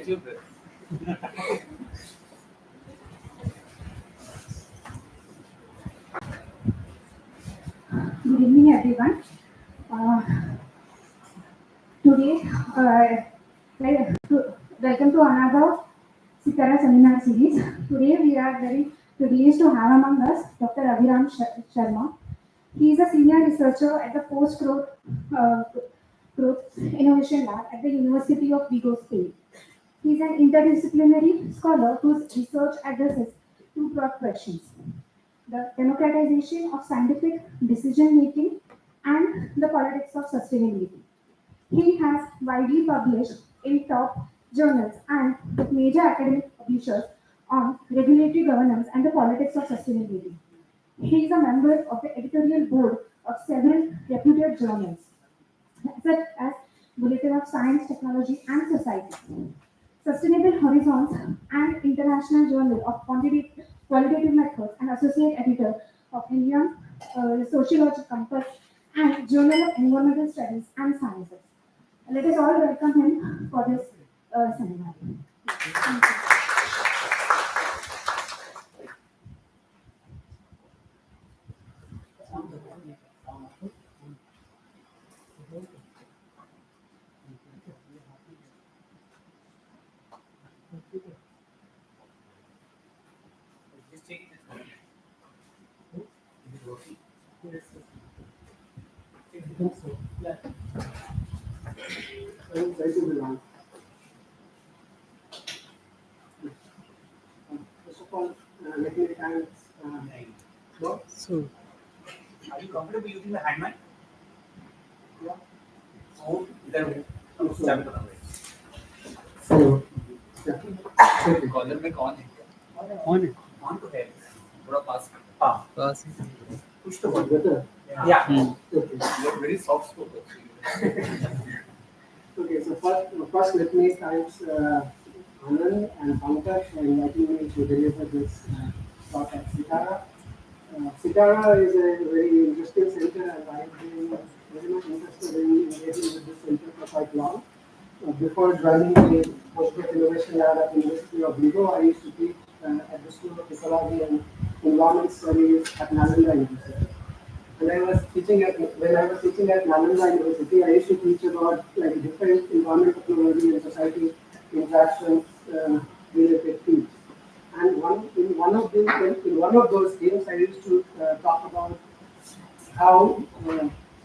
Catch your breath. Good evening, everyone. Today, welcome to another Sikara seminar series. Today, we are very privileged to have among us Dr. Abhiram Sharma. He is a senior researcher at the Post-Growth Innovation Lab at the University of Vigo, Spain. He is an interdisciplinary scholar whose research addresses two broad questions: the democratization of scientific decision making and the politics of sustainability. He has widely published in top journals and with major academic publishers on regulatory governance and the politics of sustainability. He is a member of the editorial board of several reputed journals, such as Bulletin of Science, Technology and Society, Sustainable Horizons, and International Journal of Qualitative Methods, and associate editor of Indian Sociological Compass and Journal of Environmental Studies and Sciences. Let us all welcome him for this seminar. Thank you. First of all, let me thank. So, are you comfortable using the hand mic? Yeah. So, then चाबी बता दो. So, collar में कौन है? On तो है. थोड़ा पास. हाँ. पास. कुछ तो बोल. better. Yeah. Okay. You are very soft spoken. Okay. So first let me thank Anand and Pankaj for inviting me to deliver this talk at Sitara. Sitara is a very interesting center, and I have been very much interested in engaging with this center for quite long. Before joining the Postgrad Innovation Lab at the University of Vigo, I used to teach at the School of Ecology and Environment Studies at Nawada University. When I was teaching at Nawada University, I used to teach about like different environment, technology, and society interactions related fields. And in one of those games, I used to talk about how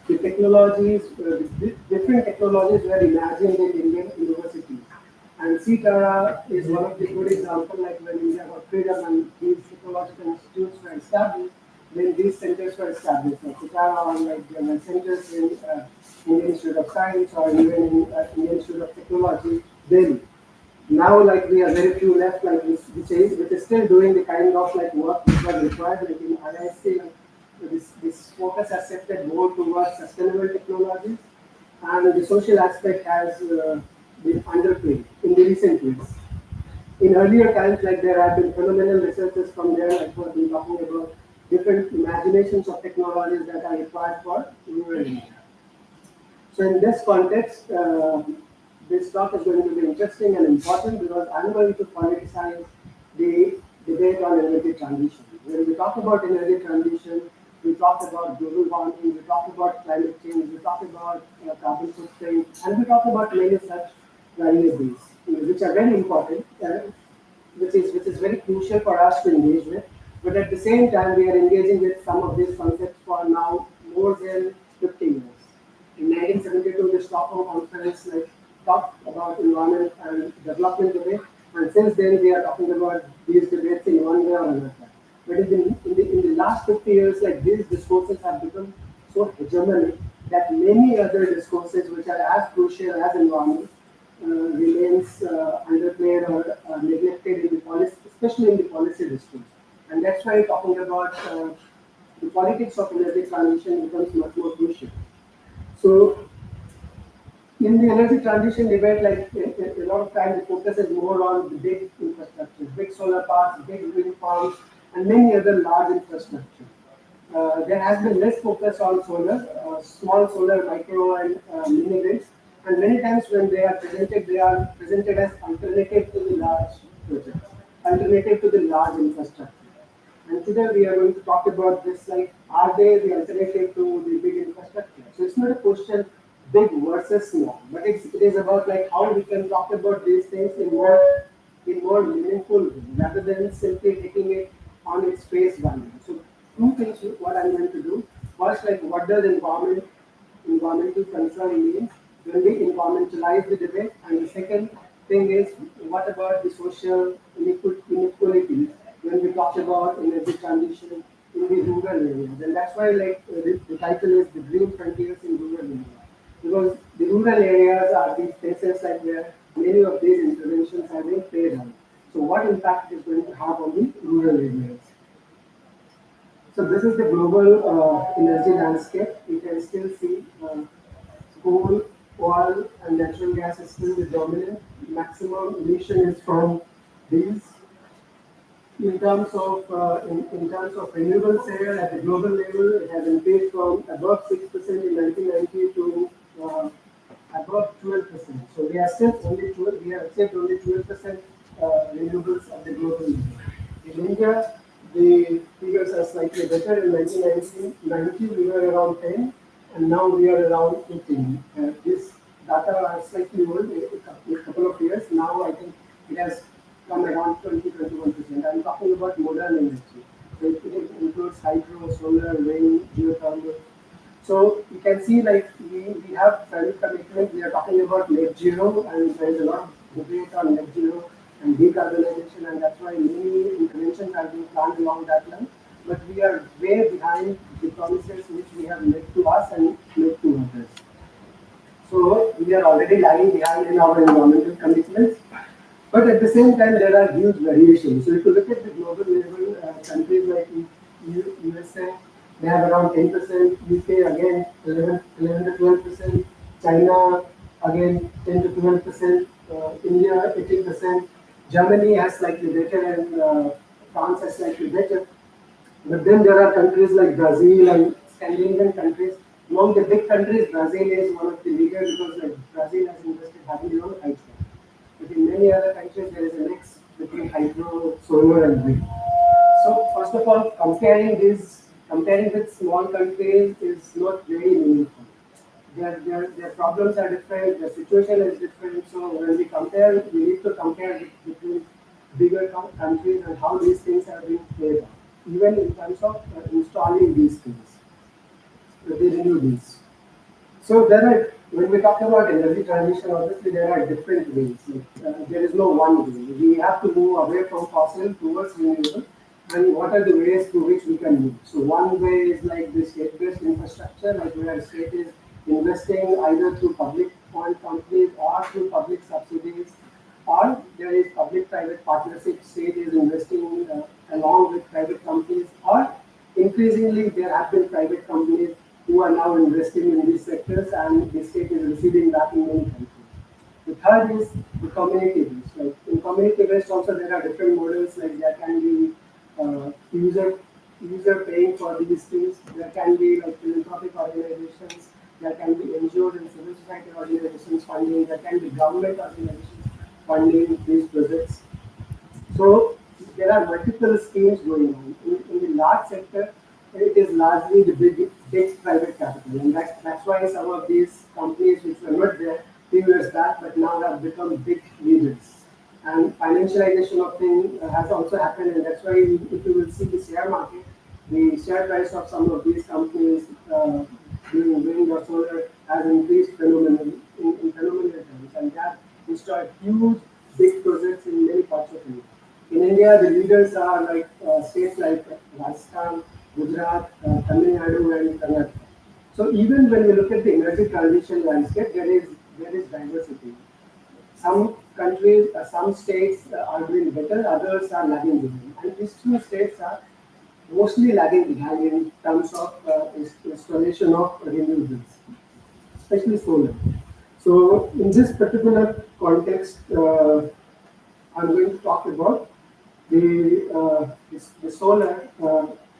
the technologies, different technologies were imagined in Indian universities. And CTARA is one of the good examples, like when India got freedom and these technological institutes were established, then these centers were established. So CTARA are like German centers in Indian Institute of Science or even in Indian Institute of Technology, Delhi. Now, like we have very few left, like which is still doing the kind of like work which was required. Like in IISc, this focus has shifted more towards sustainable technologies, and the social aspect has been underplayed in the recent years. In earlier times, like there have been phenomenal researchers from there, like what we're talking about different imaginations of technologies that are required for rural India. So in this context, this talk is going to be interesting and important because I'm going to politicize the debate on energy transition. When we talk about energy transition, we talk about global warming, we talk about climate change, we talk about carbon footprint, and we talk about many such variables, which are very important, which is very crucial for us to engage with. But at the same time, we are engaging with some of these concepts for now more than 50 years. In 1972, the Stockholm Conference talked about environment and development debate, and since then we are talking about these debates in one way or another. But in the last 50 years, like these discourses have become so hegemonic that many other discourses which are as crucial as environment remains underplayed or neglected in the policy, especially in the policy discourse. And that's why talking about the politics of energy transition becomes much more crucial. So in the energy transition debate, like a lot of times the focus is more on the big infrastructure, big solar parks, big wind farms, and many other large infrastructure. There has been less focus on solar, small solar, micro and mini grids, And many times when they are presented as alternative to the large projects, alternative to the large infrastructure. And today we are going to talk about this, like, are they the alternative to the big infrastructure? So it's not a question big versus small, but it is about like how we can talk about these things in more meaningful way, rather than simply taking it on its face value. So two things what I'm going to do. First, like, what does environmental concern means when we environmentalize the debate, and the second thing is what about the social inequalities when we talk about energy transition in the rural areas. And that's why, like, the title is the green frontiers in rural areas, because the rural areas are the places like where many of these interventions are being played out. So what impact it is going to have on the rural areas? So this is the global energy landscape. You can still see coal, oil, and natural gas is still the dominant. Maximum emission is from these. In terms of renewables area at the global level, it has increased from above 6% in 1990 to above 12%. So we are still only 12. We have achieved only 12% renewables at the global level. In India, the figures are slightly better. In 1990, we were around 10, and now we are around 18. This data are slightly old, a couple of years. Now I think it has come around 20-21%. I'm talking about modern energy. So it includes hydro, solar, wind, geothermal. So you can see, like, we have private commitment. We are talking about net zero, and there is a lot of debate on net zero and decarbonisation, and that's why many interventions are being planned along that line. But we are way behind the promises which we have made to us and made to others. So we are already lagging behind in our environmental commitments. But at the same time, there are huge variations. So if you look at the global level, countries like USA, they have around 10%, UK again 11 to 12%, China again 10 to 12%, India 18%, Germany has slightly better, and France has slightly better. But then there are countries like Brazil and Scandinavian countries. Among the big countries, Brazil is one of the leaders, because, like, Brazil has invested heavily on hydro. But in many other countries, there is a mix between hydro, solar, and wind. So first of all, comparing with small countries is not very meaningful. Their problems are different, their situation is different. So when we compare, we need to compare between bigger countries and how these things are being played out, even in terms of installing these things, the renewables. So when we talk about energy transition, obviously there are different ways. Like, there is no one way. We have to move away from fossil towards renewable. And what are the ways through which we can move? So one way is like the state-based infrastructure, like where state is investing either through public oil companies or through public subsidies, or there is public-private partnership. State is investing along with private companies, or increasingly there have been private companies who are now investing in these sectors, and the state is receiving back in many countries. The third is the community based. Like in community based also there are different models, like there can be user paying for these things, there can be like philanthropic organizations, there can be NGOs and civil society organizations funding, there can be government organizations funding these projects. So there are multiple schemes going on. In the large sector, it is largely the big private capital, and that's why some of these companies which were not there few years back, but now have become big leaders. And financialization of things has also happened, and that's why if you will see the share market, the share price of some of these companies during wind or solar has increased phenomenally in phenomenal terms, and they have installed huge big projects in many parts of India. In India, the leaders are like states like Rajasthan, Gujarat, Tamil Nadu, and Karnataka. So even when we look at the energy transition landscape, there is diversity. Some countries, some states are doing better, others are lagging behind. And these two states are mostly lagging behind in terms of installation of renewables, especially solar. So in this particular context, I'm going to talk about the solar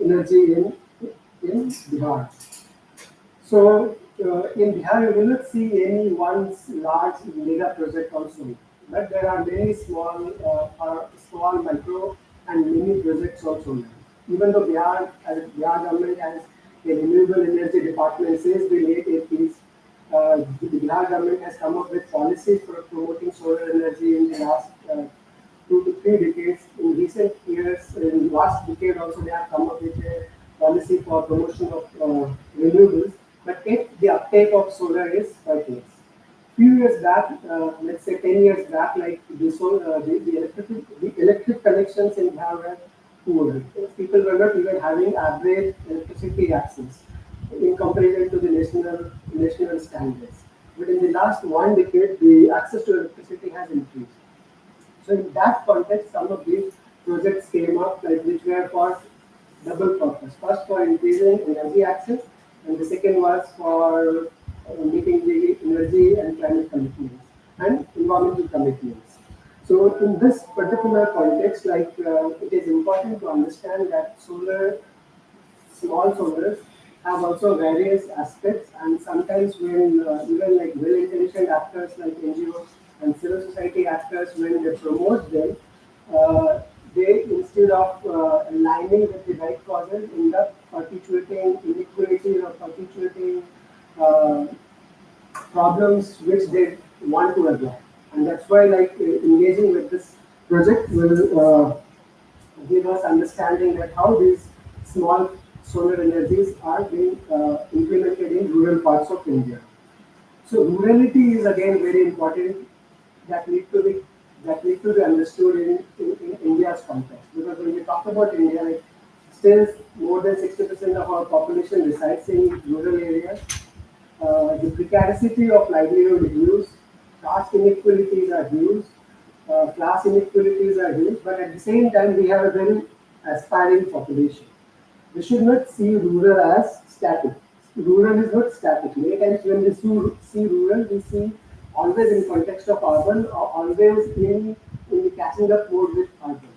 energy in Bihar. So in Bihar, you will not see any one large mega project also, but there are many small micro and mini projects also. Even though Bihar government has a renewable energy department since the late 80s, the Bihar government has come up with policies for promoting solar energy in the last 2 to 3 decades. In recent years, in last decade also, they have come up with a policy for promotion of renewables. But if the uptake of solar is quite less. Few years back, let's say 10 years back, like the electric connections in Bihar were poor. People were not even having average electricity access in comparison to the national standards. But in the last 1 decade, the access to electricity has increased. So in that context, some of these projects came up, like which were for double purpose. First for increasing energy access, and the second was for meeting the energy and climate commitments and environmental commitments. So in this particular context, it is important to understand that small solars have also various aspects, and sometimes when even like well-intentioned actors like NGOs and civil society actors, when they promote them, they instead of aligning with the right causes, end up perpetuating inequality or perpetuating uh, problems which they want to avoid. And that's why engaging with this project will give us understanding that how these small solar energies are being implemented in rural parts of India. So rurality is again very important that need to be understood in India's context. Because when we talk about India, still more than 60% of our population resides in rural areas. The precarity of livelihood is huge, caste inequalities are huge, class inequalities are huge, but at the same time we have a very aspiring population. We should not see rural as static. Rural is not static. Many times when we see rural, we see always in context of urban or always in the catching up mode with urban.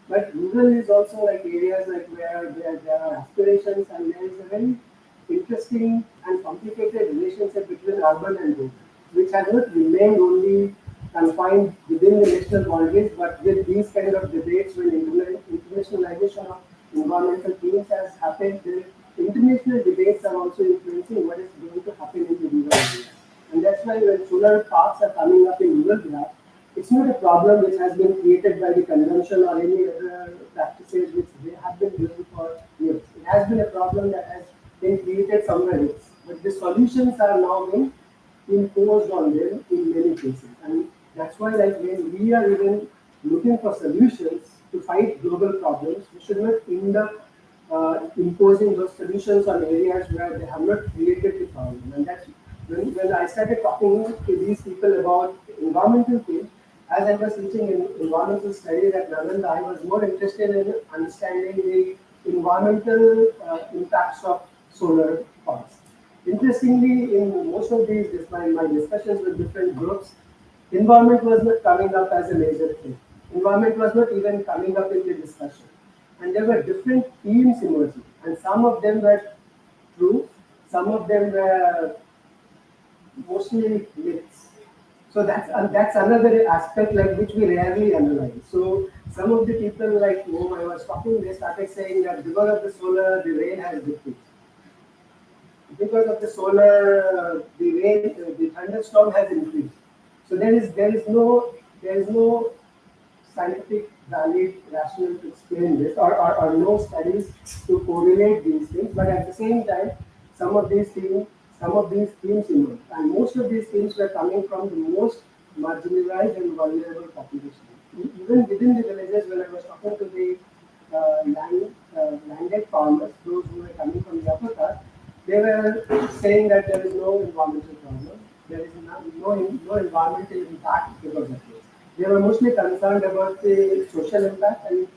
But rural is also like areas like where there are aspirations, and there is a very interesting and complicated relationship between urban and rural, which has not remained only confined within the national boundaries, but with these kind of debates when internationalization of environmental themes has happened, the international debates are also influencing what is going to happen in the rural areas. And that's why when solar parks are coming up in rural Bihar, it's not a problem which has been created by the consumption or any other practices which they have been doing for years. It has been a problem that has been created somewhere else. But the solutions are now being imposed on them in many cases. And that's why when we are even looking for solutions to fight global problems, we should not end up imposing those solutions on areas where they have not created the problem. And that's when I started talking to these people about environmental things, as I was teaching in environmental studies at Nawada, I was more interested in understanding the environmental impacts of solar parks. Interestingly, in most of these, my discussions with different groups, environment was not coming up as a major thing. Environment was not even coming up in the discussion. And there were different themes emerging, and some of them were true, some of them were mostly myths. So that's another aspect like which we rarely analyze. So some of the people like whom I was talking, they started saying that because of the solar, the rain has decreased. Because of the solar, the rain, the thunderstorm has increased. So there is no scientific, valid, rational to explain this, or no studies to correlate these things. But at the same time, some of these themes, emerge, and most of these themes were coming from the most marginalized and vulnerable population. Even within the villages, when I was talking to the landed farmers, those who were coming from the upper caste, they were saying that there is no environmental problem, there is no environmental impact because of this. They were mostly concerned about the social impact and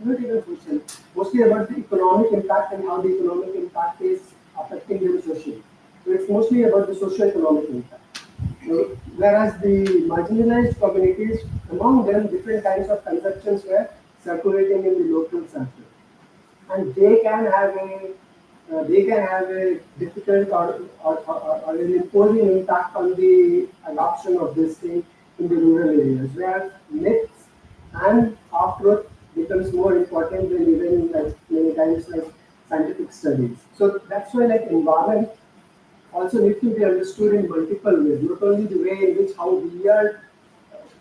not even social, mostly about the economic impact and how the economic impact is affecting them socially. So it's mostly about the socio-economic impact. Whereas the marginalized communities, among them, different kinds of conceptions were circulating in the local circle. And they can have a they can have a difficult or an imposing impact on the adoption of this thing in the rural areas, where myths and half-truth becomes more important than even like many times like scientific studies. So that's why like environment also need to be understood in multiple ways, not only the way in which how we are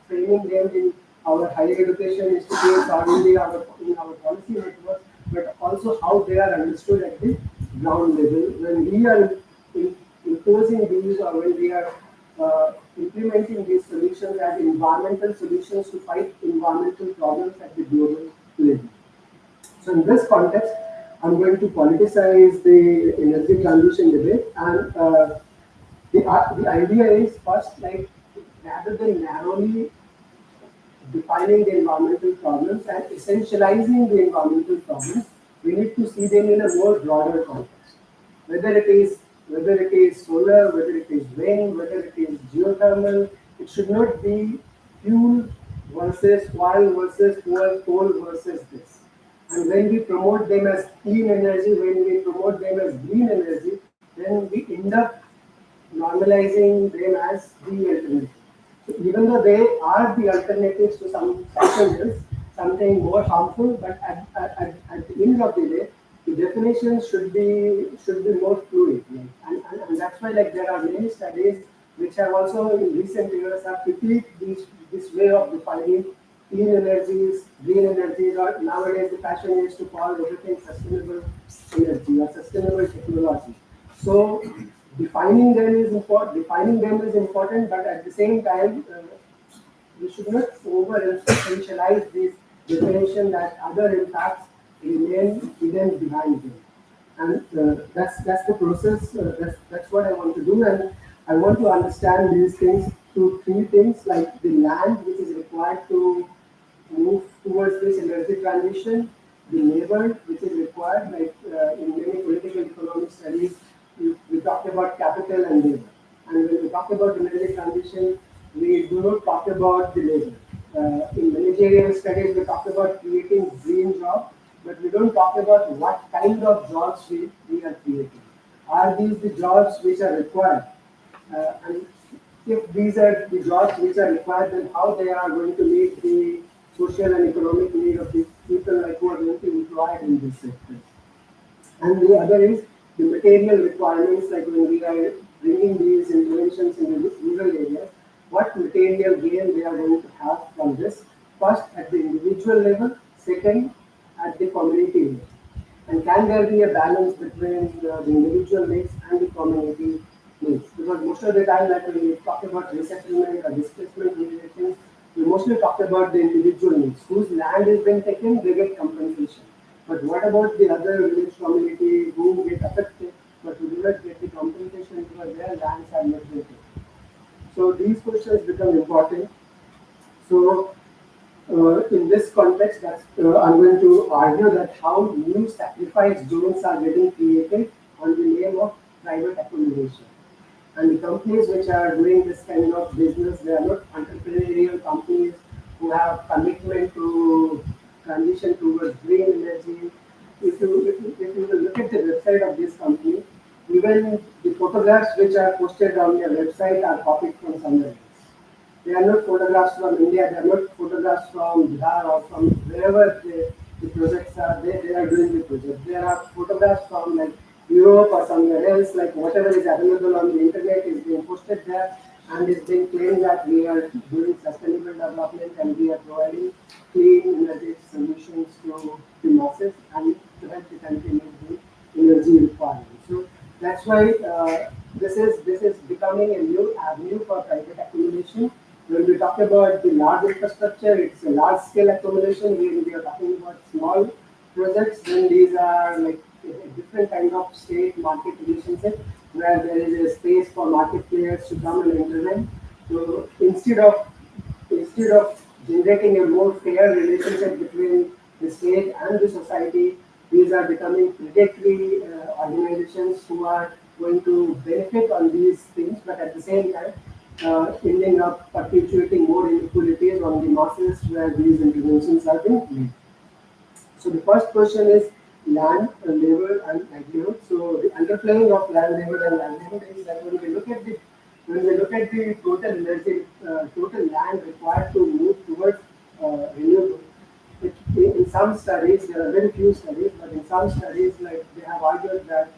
training them in our higher education institutes or in our policy networks, but also how they are understood at the ground level when we are imposing these or when we are implementing these solutions as environmental solutions to fight environmental problems at the global level. So in this context, I'm going to politicize the energy transition debate, and the idea is first, like rather than narrowly defining the environmental problems and essentializing the environmental problems, we need to see them in a more broader context. Whether it is solar, whether it is wind, whether it is geothermal, it should not be fuel versus oil versus coal versus this. And when we promote them as clean energy, when we promote them as green energy, then we end up normalizing them as the alternative. So even though they are the alternatives to some passengers, something more harmful, but at the end of the day, the definitions should be more fluid. Like, and that's why like there are many studies which have also in recent years have critiqued this way of defining clean energies, green energies, or nowadays the fashion is to call everything sustainable energy or sustainable technology. So defining them is important, but at the same time, we should not over essentialize this definition that other impacts remain hidden behind them. And that's the process. That's what I want to do, and I want to understand these things through three things, like the land which is required to move towards this energy transition, the labor which is required, like in many political economic studies, we talk about capital and labor. And when we talk about energy transition, we do not talk about the labor. In managerial studies, we talk about creating green jobs, but we don't talk about what kind of jobs we are creating. Are these the jobs which are required? And if these are the jobs which are required, then how they are going to meet the social and economic need of the people like who are going to be employed in this sector. And the other is the material requirements, like when we are bringing these interventions in the rural areas, what material gain they are going to have from this, first at the individual level, second at the community level. And can there be a balance between the individual needs and the community needs? Because most of the time, like when we talk about resettlement or displacement relations, we mostly talk about the individual needs. Whose land has been taken, they get compensation. But what about the other village community who get affected but who do not get the compensation because their lands are not taken? So these questions become important. So in this context, I'm going to argue that how new sacrifice zones are getting created on the name of private accommodation. And the companies which are doing this kind of business, they are not entrepreneurial companies who have commitment to transition towards green energy. If you look at the website of this company, even the photographs which are posted on their website are copied from somewhere else. They are not photographs from India, they are not photographs from Bihar or from wherever the projects are, they are doing the project. There are photographs from like Europe or somewhere else, like whatever is available on the internet is being posted there, and it's being claimed that we are doing sustainable development and we are providing clean energy solutions to the masses and to help the country meet the energy requirements. So that's why this is becoming a new avenue for private accumulation. When we talk about the large infrastructure, it's a large scale accumulation. When we are talking about small projects, then these are like a different kind of state market relationship where there is a space for market players to come and intervene. So instead of generating a more fair relationship between the state and the society, these are becoming predatory organizations who are going to benefit on these things, but at the same time ending up perpetuating more inequalities on the masses where these interventions are being made. So the first question is land, labor, and livelihood. So interplaying of livelihood and livelihood is that when we look at the total energy, total land required to move towards renewable, in some studies, there are very few studies, but in some studies, like they have argued that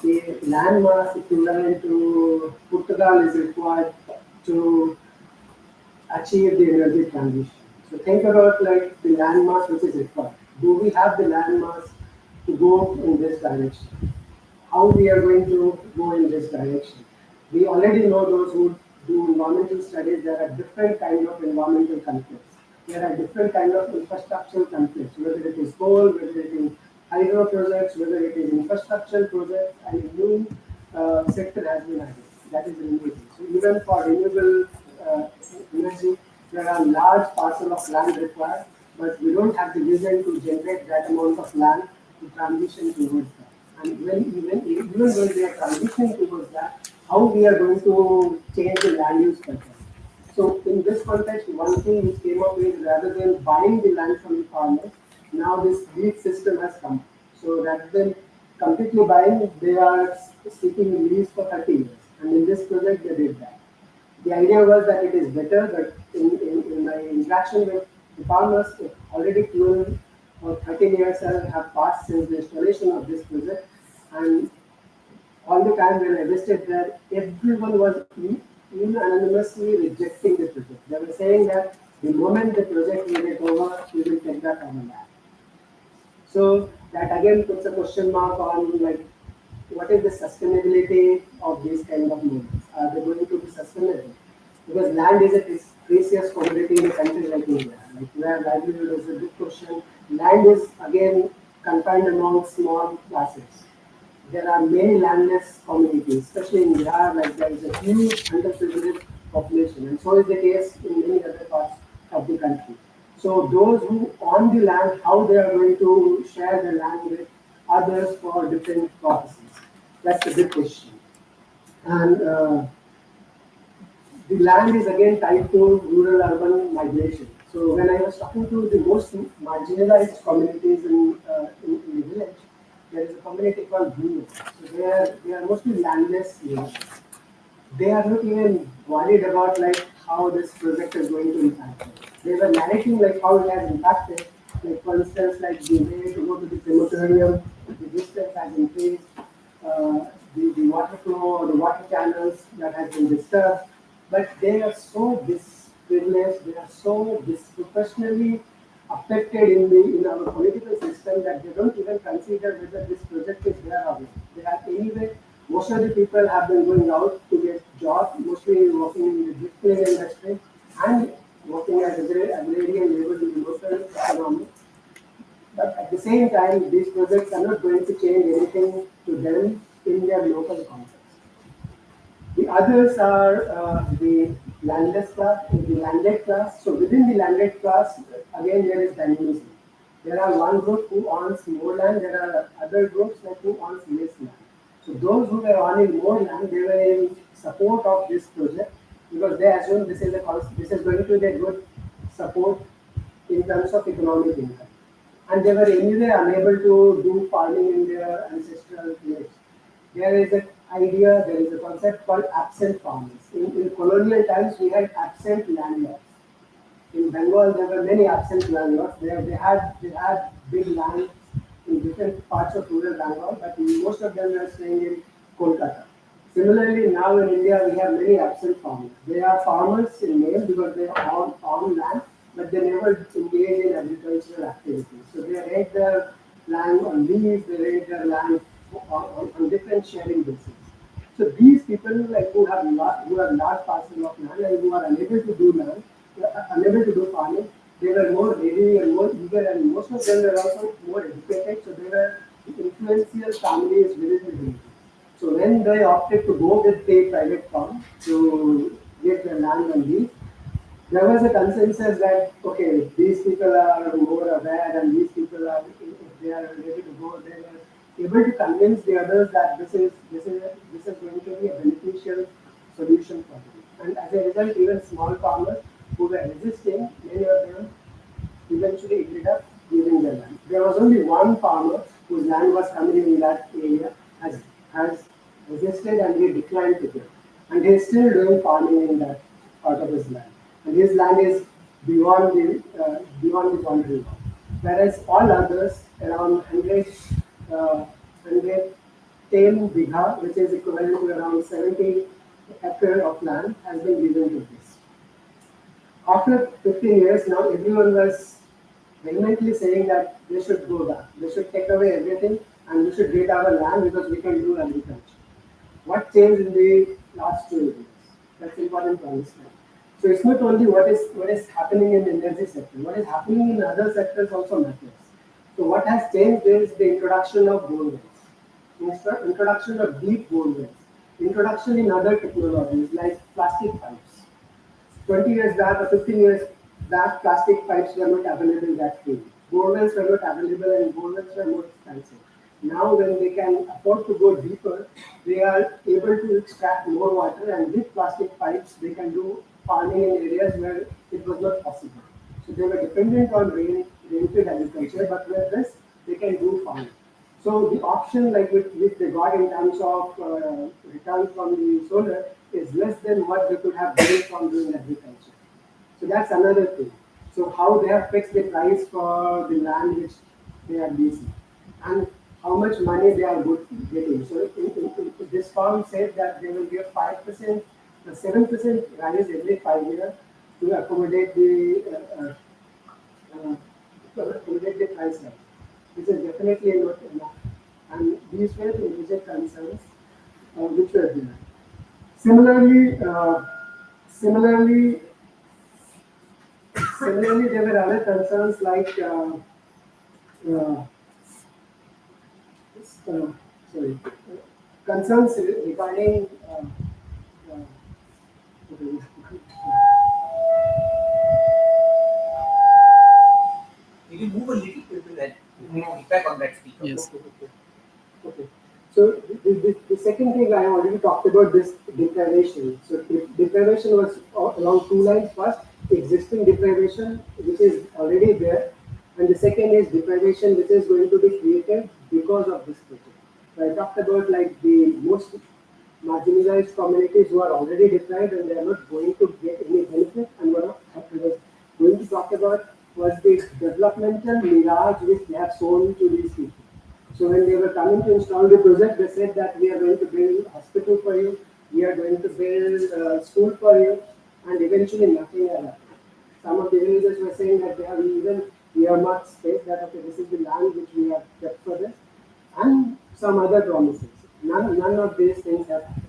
the land mass equivalent to Portugal is required to achieve the energy transition. So think about like the land mass which is required. Do we have the land mass to go in this direction? How we are going to go in this direction? We already know those who do environmental studies, there are different kind of environmental conflicts. There are different kind of infrastructural conflicts, whether it is coal, whether it is hydro projects, whether it is infrastructural projects, and a new sector has been added, that is renewable. So even for renewable energy, there are large parcels of land required, but we don't have the vision to generate that amount of land to transition towards that. And even when we are transitioning towards that, how we are going to change the land use pattern. So in this context, one thing which came up is rather than buying the land from the farmers, now this lease system has come. So rather than completely buying, they are seeking lease for 30 years. And in this project, they did that. The idea was that it is better, but in my interaction with the farmers, already 12 or 13 years have passed since the installation of this project. And all the time when I visited there, everyone was unanimously rejecting the project. They were saying that the moment the project will get over, we will take that on the land. So that again puts a question mark on like what is the sustainability of these kind of movements? Are they going to be sustainable? Because land is a precious commodity in a country like India. Like where livelihood is a big question. Land is again confined among small classes. There are many landless communities, especially in Bihar, like there is a huge underprivileged population, and so is the case in many other parts of the country. So those who own the land, how they are going to share the land with others for different purposes? That's a big question. And the land is again tied to rural-urban migration. So when I was talking to the most marginalized communities in the village, there is a community called Renewables. So they are mostly landless neighbors. They are not even worried about like how this project is going to impact them. They were narrating like how it has impacted. Like for instance, like the way to go to the crematorium, the distance has increased, the water flow or the water channels that has been disturbed. But they are so disprivileged, they are so disproportionately affected in our political system that they don't even consider whether this project is there or not. They have anyway, most of the people have been going out to get jobs, mostly working in the display industry and working as agrarian labor in the local economy. But at the same time, these projects are not going to change anything to them in their local context. The others are the landless class, the landed class. So within the landed class, again there is dynamism. There are one group who owns more land. There are other groups like who owns less land. So those who were owning more land, they were in support of this project because they assume this is going to be a good support in terms of economic income. And they were anyway unable to do farming in their ancestral village. There is an idea, there is a concept called absent farmers. In colonial times, we had absent landlords. In Bengal, there were many absent landlords. They had big land in different parts of rural Bengal, but most of them were staying in Kolkata. Similarly, now in India, we have many absent farmers. They are farmers in name because they own land, but they never engage in agricultural activities. So they rent their land on lease, they rent their land on different sharing basis. So these people like who have large parcel of land and who are unable to do land, unable to do farming, they were more ready and more eager, and most of them were also more educated. So they were influential families within the village. So when they opted to go with the private farm to get their land on lease, there was a consensus that okay, these people are more aware, and these people are if they are ready to go, they were able to convince the others that this is going to be a beneficial solution for them. And as a result, even small farmers who were resisting, many of them eventually ended up giving their land. There was only one farmer whose land was coming in that area, has has resisted and he declined to give. And he is still doing farming in that part of his land. And his land is beyond the boundary wall. Whereas all others, around 110 Bihar, which is equivalent to around 70 acre of land, has been given to this. After 15 years, now everyone was vehemently saying that they should go back. They should take away everything and we should get our land because we can do agriculture. What changed in the last 2 years? That's important to understand. So it's not only what is happening in the energy sector. What is happening in other sectors also matters. So what has changed is the introduction of bore wells, introduction of deep bore wells, introduction in other technologies like plastic pipes. 20 years back or 15 years back, plastic pipes were not available that way. Borewells were not available and borewells were more expensive. Now, when they can afford to go deeper, they are able to extract more water, and with plastic pipes, they can do farming in areas where it was not possible. So they were dependent on rain-fed agriculture, but with this, they can do farming. So the option like which they got in terms of return from the solar is less than what they could have gained from doing agriculture. So that's another thing. So how they have fixed the price for the land which they are leasing and how much money they are getting. So this firm said that they will give 5%, 7% rise every 5 years to accommodate the price rise. This is definitely not enough. And these were the major concerns which were there. Similarly, there were other concerns like uh, sorry, concerns regarding You can move a little bit to that. Feedback on that speaker. Yes. Okay. So the second thing I already talked about this deprivation. So deprivation was along two lines. First, existing deprivation, which is already there, and the second is deprivation, which is going to be created because of this project. So I talked about like the most marginalized communities who are already deprived and they are not going to get any benefit. And what I was going to talk about was the developmental mirage which they have sold to these people. So when they were coming to install the project, they said that we are going to build a hospital for you, we are going to build a school for you, and eventually nothing happened. Some of the villagers were saying that they have even earmarked space that okay, this is the land which we have kept for this, and some other promises. None of these things have happened.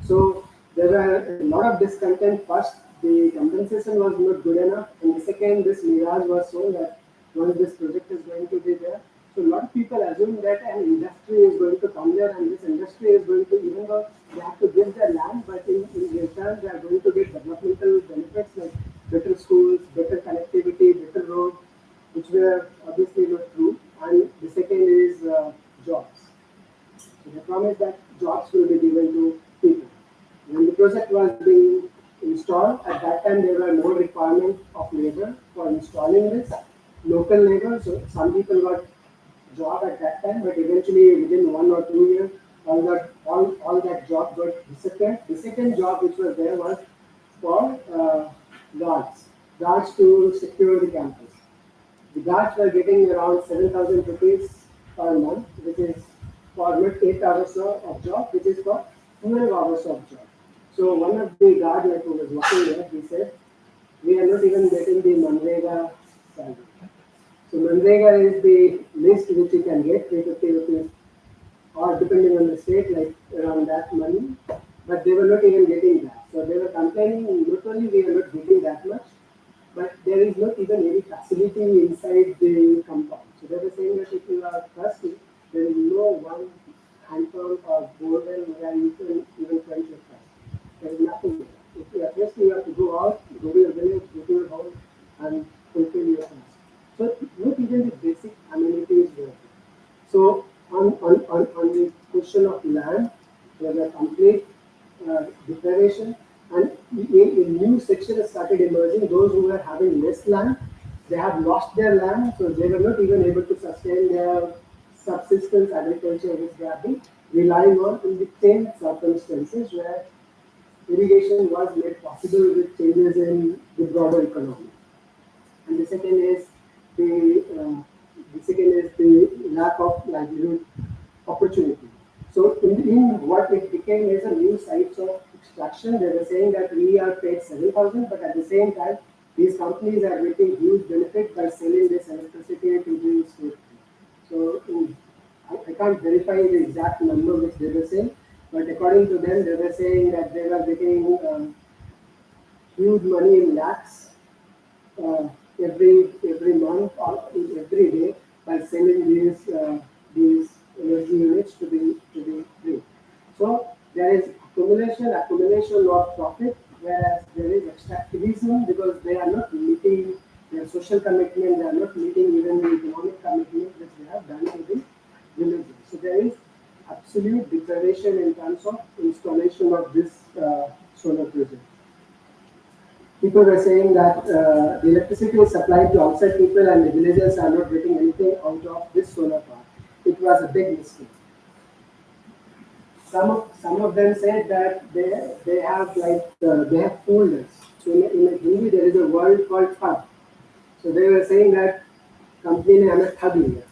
So there were a lot of discontent. First, the compensation was not good enough, and the second, this mirage was so that once this project is going to be there, so a lot of people assume that an industry is going to come there, and this industry is going to, even though they have to give their land, but in return they are going to get developmental benefits like better schools, better connectivity, better roads, which were obviously not true. And the second is jobs. So they promised that jobs will be given to people. When the project was being installed, at that time there were more requirements of labor for installing this, local labor. So some people got job at that time, but eventually within 1 or 2 years, all that job got disappeared. The second job which was there was for guards to secure the campus. The guards were getting around 7,000 rupees per month, which is for not 8 hours of job, which is for 12 hours of job. So one of the guard like who was working there, he said, we are not even getting the Manrega salary. So Manrega is the least which you can get, 350 rupees, or depending on the state, like around that money. But they were not even getting that. So they were complaining, not only we are not getting that much, but there is not even any facility inside the compound. So they were saying that if you are thirsty, there is no one handpump or borewell where you can even quench your thirst. There is nothing there. If you are thirsty, you have to go out, go to your village, go to your home, and fulfill your thirst. So not even the basic amenities were there. So on the question of land, there was a complete deprivation, and a new section started emerging. Those who were having less land, they have lost their land, so they were not even able to sustain their subsistence agriculture which they have been relying on in the same circumstances where irrigation was made possible with changes in the broader economy. And the second is the lack of livelihood opportunity. So in what it became is a new sites of extraction. They were saying that we are paid 7,000, but at the same time, these companies are getting huge benefit by selling this electricity to the state. So I can't verify the exact number which they were saying, but according to them, they were saying that they were getting huge money in lakhs uh, every month or every day by selling these energy units to the grid. So there is accumulation of profit, whereas there is extractivism because they are not meeting their social commitment, they are not meeting even the economic commitment which they have done to the villages. So there is absolute deprivation in terms of installation of this solar project. People were saying that the electricity is supplied to outside people and the villagers are not getting anything out of this solar park. It was a big mistake. Some of them said that they have they have fooled us. So in Hindi there is a word called thug. So they were saying that company ne hame thug liya.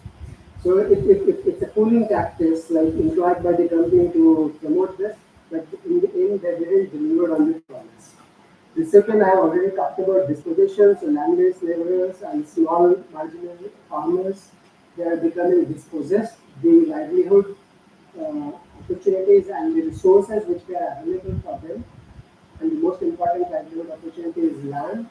So it's a fooling tactics like employed by the company to promote this, but in the end they didn't deliver on the promise. The second, I have already talked about dispossession, so land-based laborers and small marginal farmers, they are becoming dispossessed. The livelihood opportunities and the resources which were available for them, and the most important livelihood opportunity is land,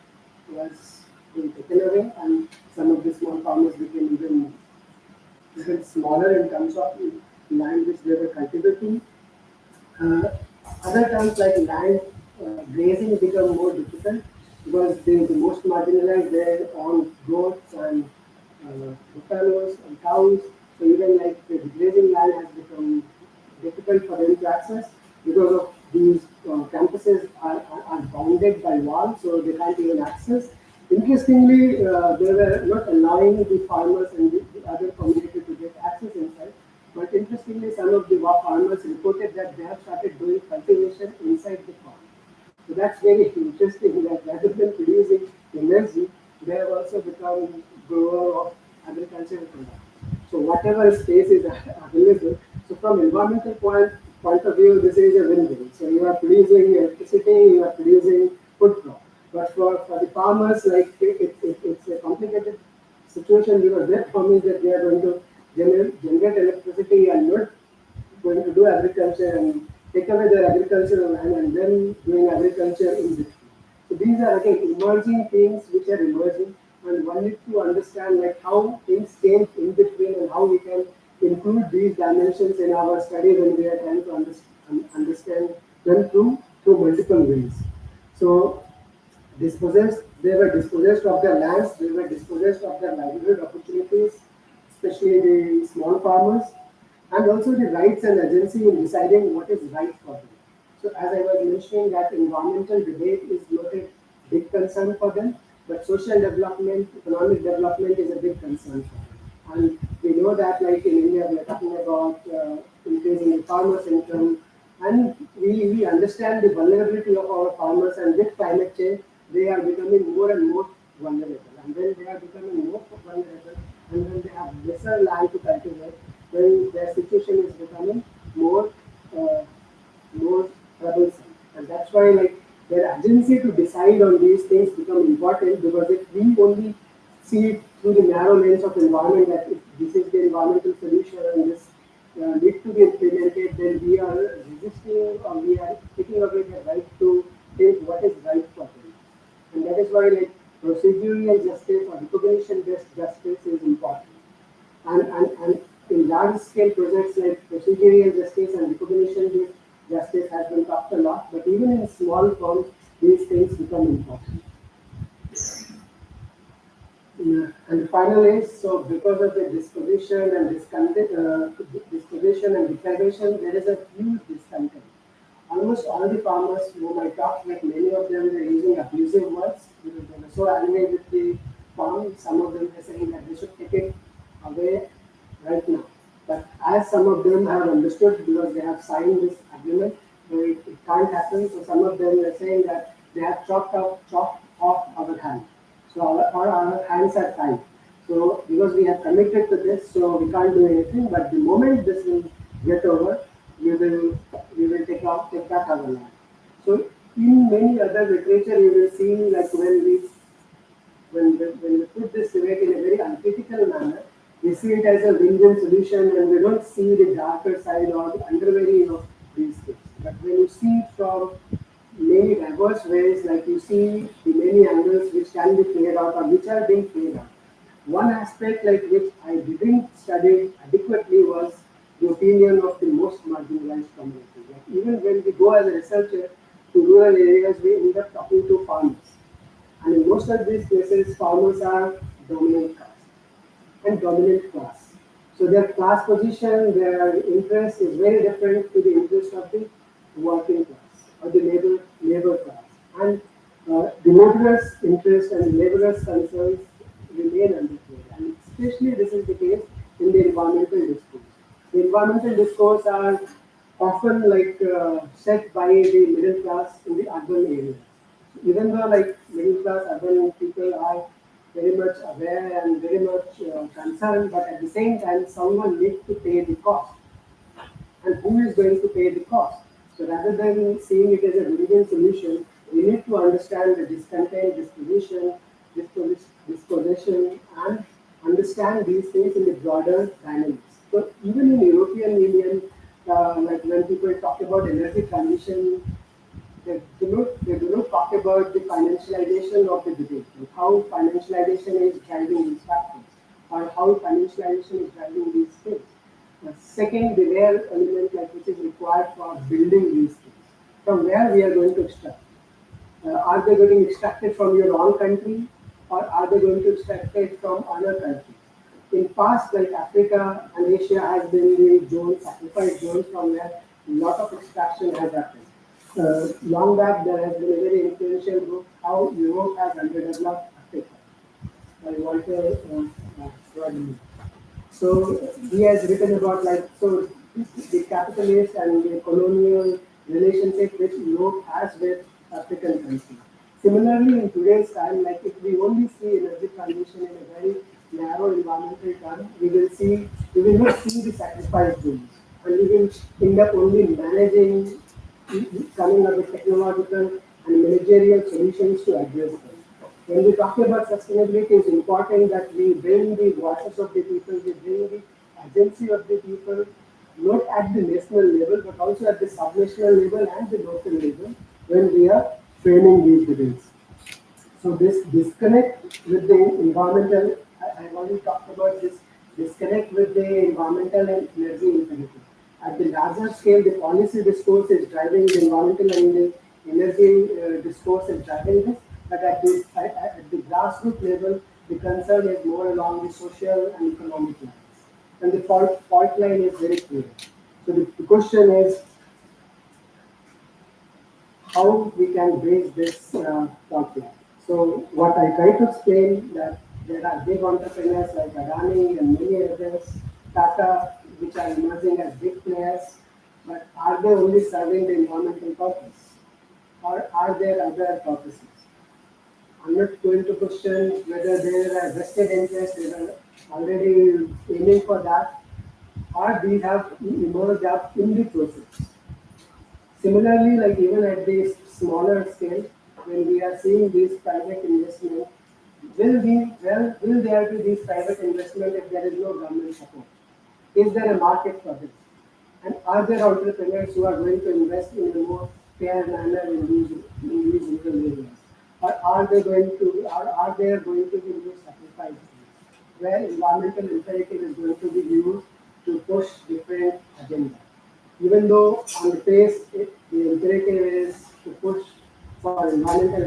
was being taken away, and some of the small farmers became even smaller in terms of land which they were cultivating. Uh, Other terms like land grazing become more difficult because the most marginalized there on goats and buffaloes and cows. So even like the grazing land has become difficult for them to access because of these campuses are bounded by walls, so they can't even access. Interestingly, they were not allowing the farmers and the other community to get access inside. But interestingly, some of the farmers reported that they have started doing cultivation inside the farm. So that's very interesting that rather than producing energy, they have also become grower of agricultural products. So whatever space is available, so from environmental point of view, this is a win-win. So you are producing electricity, you are producing food crop. But for the farmers, like it's a complicated situation because their promise that they are going to generate electricity and not going to do agriculture and take away their agricultural land and then doing agriculture in between. So these are again emerging things which are emerging, and one needs to understand like how things change in between and how we can include these dimensions in our study when we are trying to understand them through multiple ways. So they were dispossessed of their lands, they were dispossessed of their livelihood opportunities, especially the small farmers, and also the rights and agency in deciding what is right for them. So as I was mentioning that environmental debate is not a big concern for them, but social development, economic development is a big concern for them. And we know that like in India we are talking about increasing the farmers' income, and we understand the vulnerability of our farmers, and with climate change they are becoming more and more vulnerable. And when they are becoming more vulnerable, and when they have lesser land to cultivate, then their situation is becoming uh, more troublesome. And that's why like their agency to decide on these things become important because if we only see it through the narrow lens of environment that if this is the environmental solution and this need to be implemented, then we are resisting or we are taking away the right to take what is right for them. And that is why like procedural justice or recognition-based justice is important. And in large scale projects like procedural justice and recognition-based justice has been talked a lot, but even in small forms, these things become important. And the final is, so because of the disposition and disposition and deprivation, there is a huge discontent. Almost all the farmers whom I talked with, many of them were using abusive words because they were so angry with the farm. Some of them were saying that they should take it away right now. as some of them have understood because they have signed this agreement, it can't happen. So some of them are saying that they have chopped off our hand. So our hands are tied. So because we have committed to this, so we can't do anything. But the moment this will get over, we will take back our land. So in many other literature, you will see like when we put this debate in a very uncritical manner, we see it as a win-win solution and we don't see the darker side or the underbelly of these things. But when you see it from many diverse ways, like you see the many angles which can be played out or which are being played out. One aspect like which I didn't study adequately was the opinion of the most marginalized community. Like even when we go as a researcher to rural areas, we end up talking to farmers. And in most of these places, farmers are dominant caste and dominant class. So their class position, their interest is very different to the interest of the working class or the labor class. And the laborers' interest and the laborers' concerns remain undeclared. And especially this is the case in the environmental discourse. The environmental discourse are often set by the middle class in the urban areas. Even though like middle class urban people are very much aware and very much concerned, but at the same time someone needs to pay the cost. And who is going to pay the cost? So rather than seeing it as a win-win solution, we need to understand the discontent, dispossession, and understand these things in the broader dynamics. So even in European Union, like when people talk about energy transition, they do not talk about the financialization of the debate, like how financialization is driving these factors, or how financialization is driving these things. Second, the rare element like which is required for building these things. From where we are going to extract? Are they getting extracted from your own country, or are they going to extract it from other countries? In past, like Africa and Asia has been the zone, sacrifice zones from where a lot of extraction has happened. Long back, there has been a very influential book, How Europe Has Underdeveloped Africa, by Walter Rodney. So he has written about the capitalist and the colonial relationship which Europe has with African countries. Similarly, in today's time, like if we only see energy transition in a very narrow environmental term, we will not see the sacrifice zones, and we will end up only managing, coming up with technological and managerial solutions to address them. When we talk about sustainability, it's important that we bring the voices of the people, we bring the agency of the people, not at the national level, but also at the subnational level and the local level when we are framing these debates. So this disconnect with the environmental, I've already talked about this disconnect with the environmental and energy imperative. At the larger scale, the policy discourse is driving the environmental and the energy discourse is driving this, but at the grassroots level, the concern is more along the social and economic lines. And the fault line is very clear. So the question is how we can bridge this fault line. So what I try to explain that there are big entrepreneurs like Adani and many others, Tata, which are emerging as big players, but are they only serving the environmental purpose? Or are there other purposes? I'm not going to question whether there are vested interests, they are already aiming for that, or these have emerged up in the process. Similarly, like even at the smaller scale, when we are seeing these private investment, will there be these private investment if there is no government support? Is there a market for this? And are there entrepreneurs who are going to invest in a more fair manner in these rural areas? Or are there going to be new sacrifices where environmental imperative is going to be used to push different agendas? Even though on the face the imperative is to push for environmental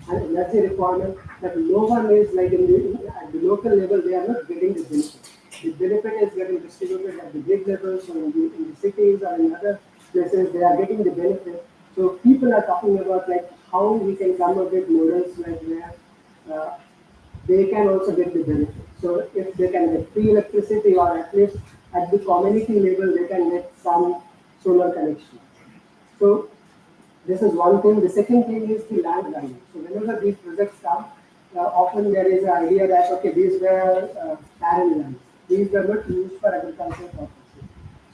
energy requirement, that no one is like at the local level, they are not getting the benefit. The benefit is getting distributed at the big level, so in the cities or in other places, they are getting the benefit. So people are talking about like how we can come up with models like where they can also get the benefit. So if they can get free electricity or at least at the community level they can get some solar connection. So this is one thing. The second thing is the land value. So whenever these projects come, often there is an idea that okay, these were barren lands. These were not used for agricultural purposes.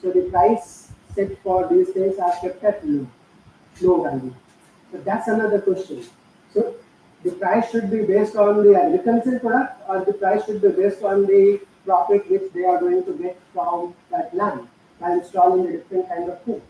So the price set for these things are kept at low value. So that's another question. So the price should be based on the agricultural product, or the price should be based on the profit which they are going to get from that land by installing a different kind of thing.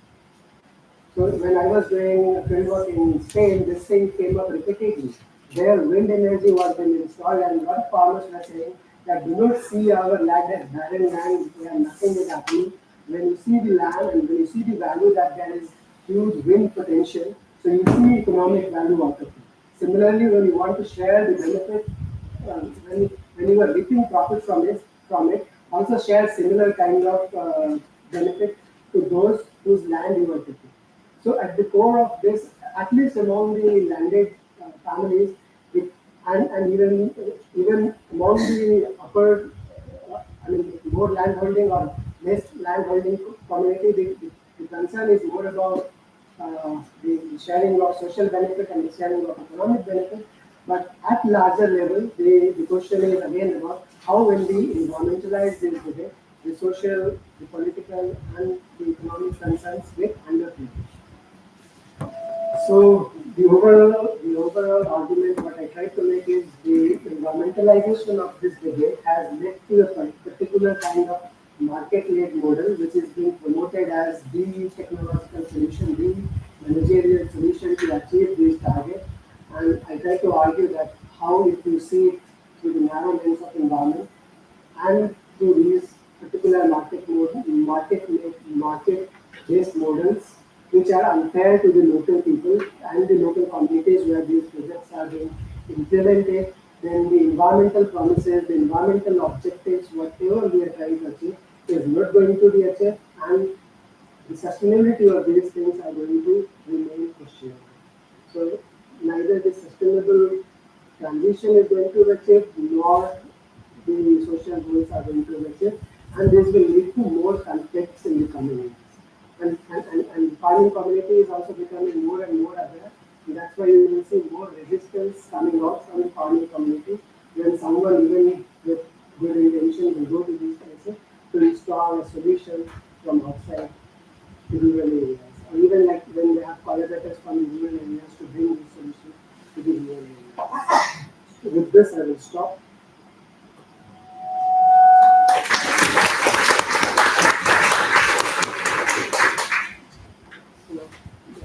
So when I was doing fieldwork in Spain, this thing came up repeatedly. Their wind energy was being installed, and what farmers were saying that do not see our land as barren land, where nothing is happening. When you see the land and when you see the value that there is huge wind potential, so you see economic value out of it. Similarly, when you want to share the benefit, when you are reaping profit from it, also share similar kind of benefit to those whose land you are taking. So at the core of this, at least among the landed families, and even among the upper, more landholding or less landholding community, the concern is more about the sharing of social benefit and the sharing of economic benefit. But at larger level, the question is again about how when we environmentalize this debate, the social, the political, and the economic concerns get underplayed. So the overall argument what I try to make is the environmentalization of this debate has led to a particular kind of market-led model which is being promoted as the technological solution, the managerial solution to achieve these targets. And I try to argue that how if you see it through the narrow lens of environment and through these particular market-based models which are unfair to the local people and the local communities where these projects are being implemented, then the environmental promises, the environmental objectives, whatever we are trying to achieve, is not going to be achieved, and the sustainability of these things are going to remain questionable. So neither the sustainable transition is going to be achieved, nor the social goals are going to be achieved, and this will lead to more conflicts in the communities. And farming community is also becoming more and more aware. And that's why you will see more resistance coming out from the farming community when someone even with good intention will go to these places to install a solution from outside to rural areas. Or even like when they have collaborators from the rural areas to bring these solutions to the rural areas. So with this I will stop.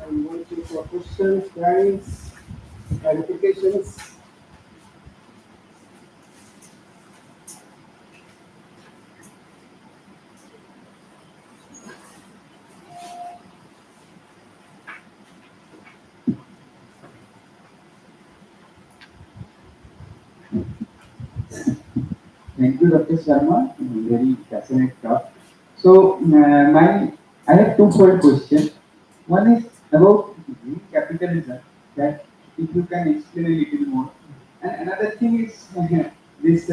I'm waiting for questions, queries, clarifications. Thank you, Dr. Sharma. Very fascinating talk. So, I have two-fold question. One is about green capitalism, that if you can explain a little more. And another thing is this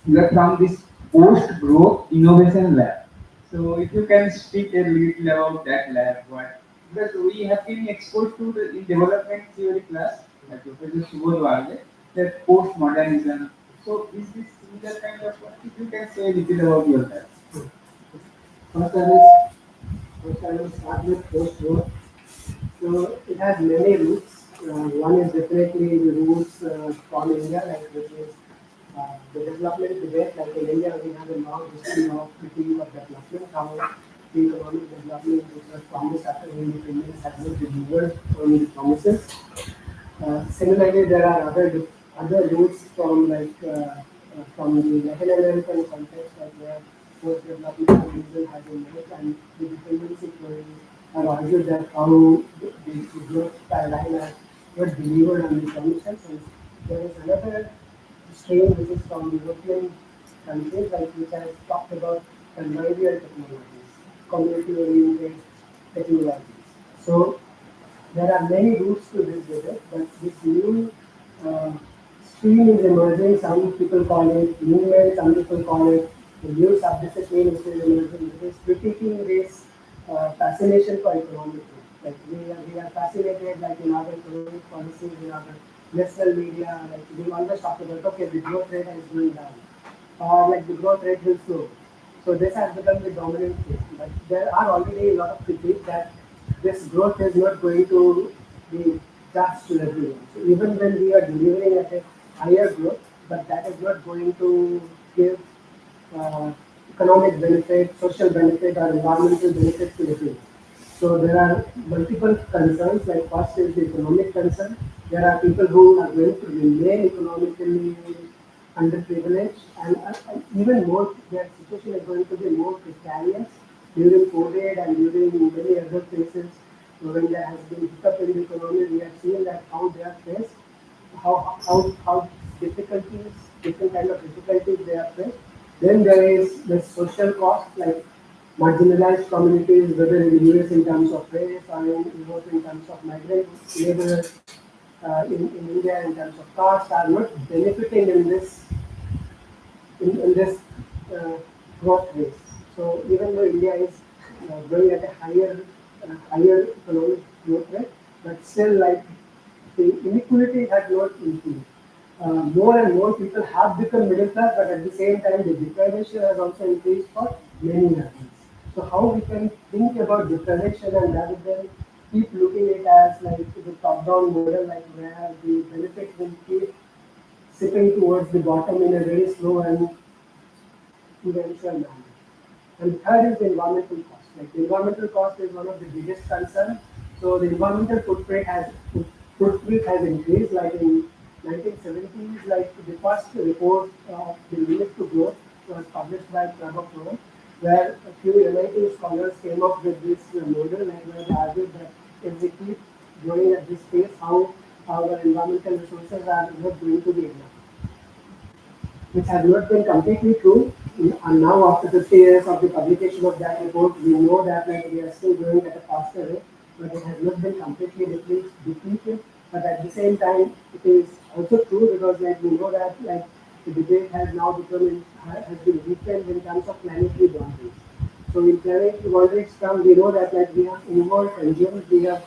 you have found this post-growth innovation lab. So, if you can speak a little about that lab, what, because we have been exposed to the in development theory class, like Professor Subodh Wale, that postmodernism. So, is this similar kind of what? If you can say a little about your lab. First I will start with post-war. So it has many roots. One is definitely the roots from India, like which is the development debate. Like in India, we have a long history of critique of development, how the economic development which was promised after independence has been delivered on the promises. Similarly, there are other roots from from the Latin American context, like where post-development region has been made, and the dependency theory have argued that how the growth paradigm has not delivered on the promises. And there is another stream which is from European countries, like which has talked about convivial technologies, community-oriented technologies. So there are many routes to this debate, but this new uh, stream is emerging. Some people call it movement, some people call it the new subdiscipline which is emerging, which is critiquing this fascination for economic growth. Like we are fascinated like in our economic policies, in our national media, like we always talk about okay, the growth rate is going down, or like the growth rate will slow. So this has become the dominant case. But there are already a lot of critiques that this growth is not going to be just to everyone. So even when we are delivering at a higher growth, but that is not going to give uh, economic benefit, social benefit, or environmental benefit to everyone. So there are multiple concerns. Like first is the economic concern. There are people who are going to remain economically underprivileged, and even more. Their situation is going to be more precarious during COVID and during many other cases when there has been hiccup in the economy. We have seen that how they are faced, how difficulties, different kind of difficulties they are faced. Then there is the social cost, like marginalized communities, whether in the US in terms of race or in Europe in terms of migrant labor, in India in terms of caste, are not benefiting in this uh, growth rates. So even though India is growing at a higher economic growth rate, but still like the inequality has not increased. More and more people have become middle class, but at the same time, the deprivation has also increased for many others. So how we can think about deprivation and rather than keep looking at it as like the top-down model, like where the benefit will keep sipping towards the bottom in a very slow and eventual manner. And third is the environmental cost. Like the environmental cost is one of the biggest concerns. So the environmental footprint has increased. Like in 1970s, like the first report of the limit to growth was published by Club of Rome, where a few MIT scholars came up with this model, like where they argued that if we keep growing at this pace, how our environmental resources are not going to be enough, which has not been completely true. And now, after 50 years of the publication of that report, we know that like we are still growing at a faster rate, but it has not been completely depleted. But at the same time, it is also true because like we know that like the debate has now has been weakened in terms of planetary boundaries. So in planetary boundaries term, we know that like we have involved consumed, we have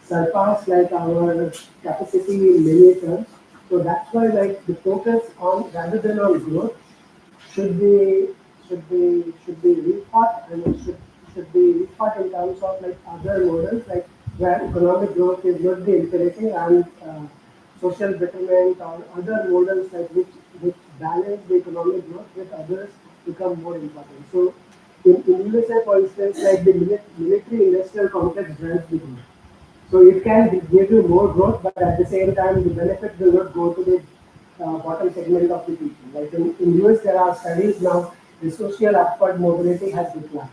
surpassed like our capacity in many terms. So that's why like the focus on rather than on growth should be rethought, and it should be rethought in terms of like other models like where economic growth is not the imperative and social betterment or other models like which balance the economic growth with others become more important. So in USA for instance, like the military industrial complex drives the growth. So it can give you more growth, but at the same time, the benefit will not go to the bottom segment of the people. Like in US, there are studies now, the social upward mobility has declined.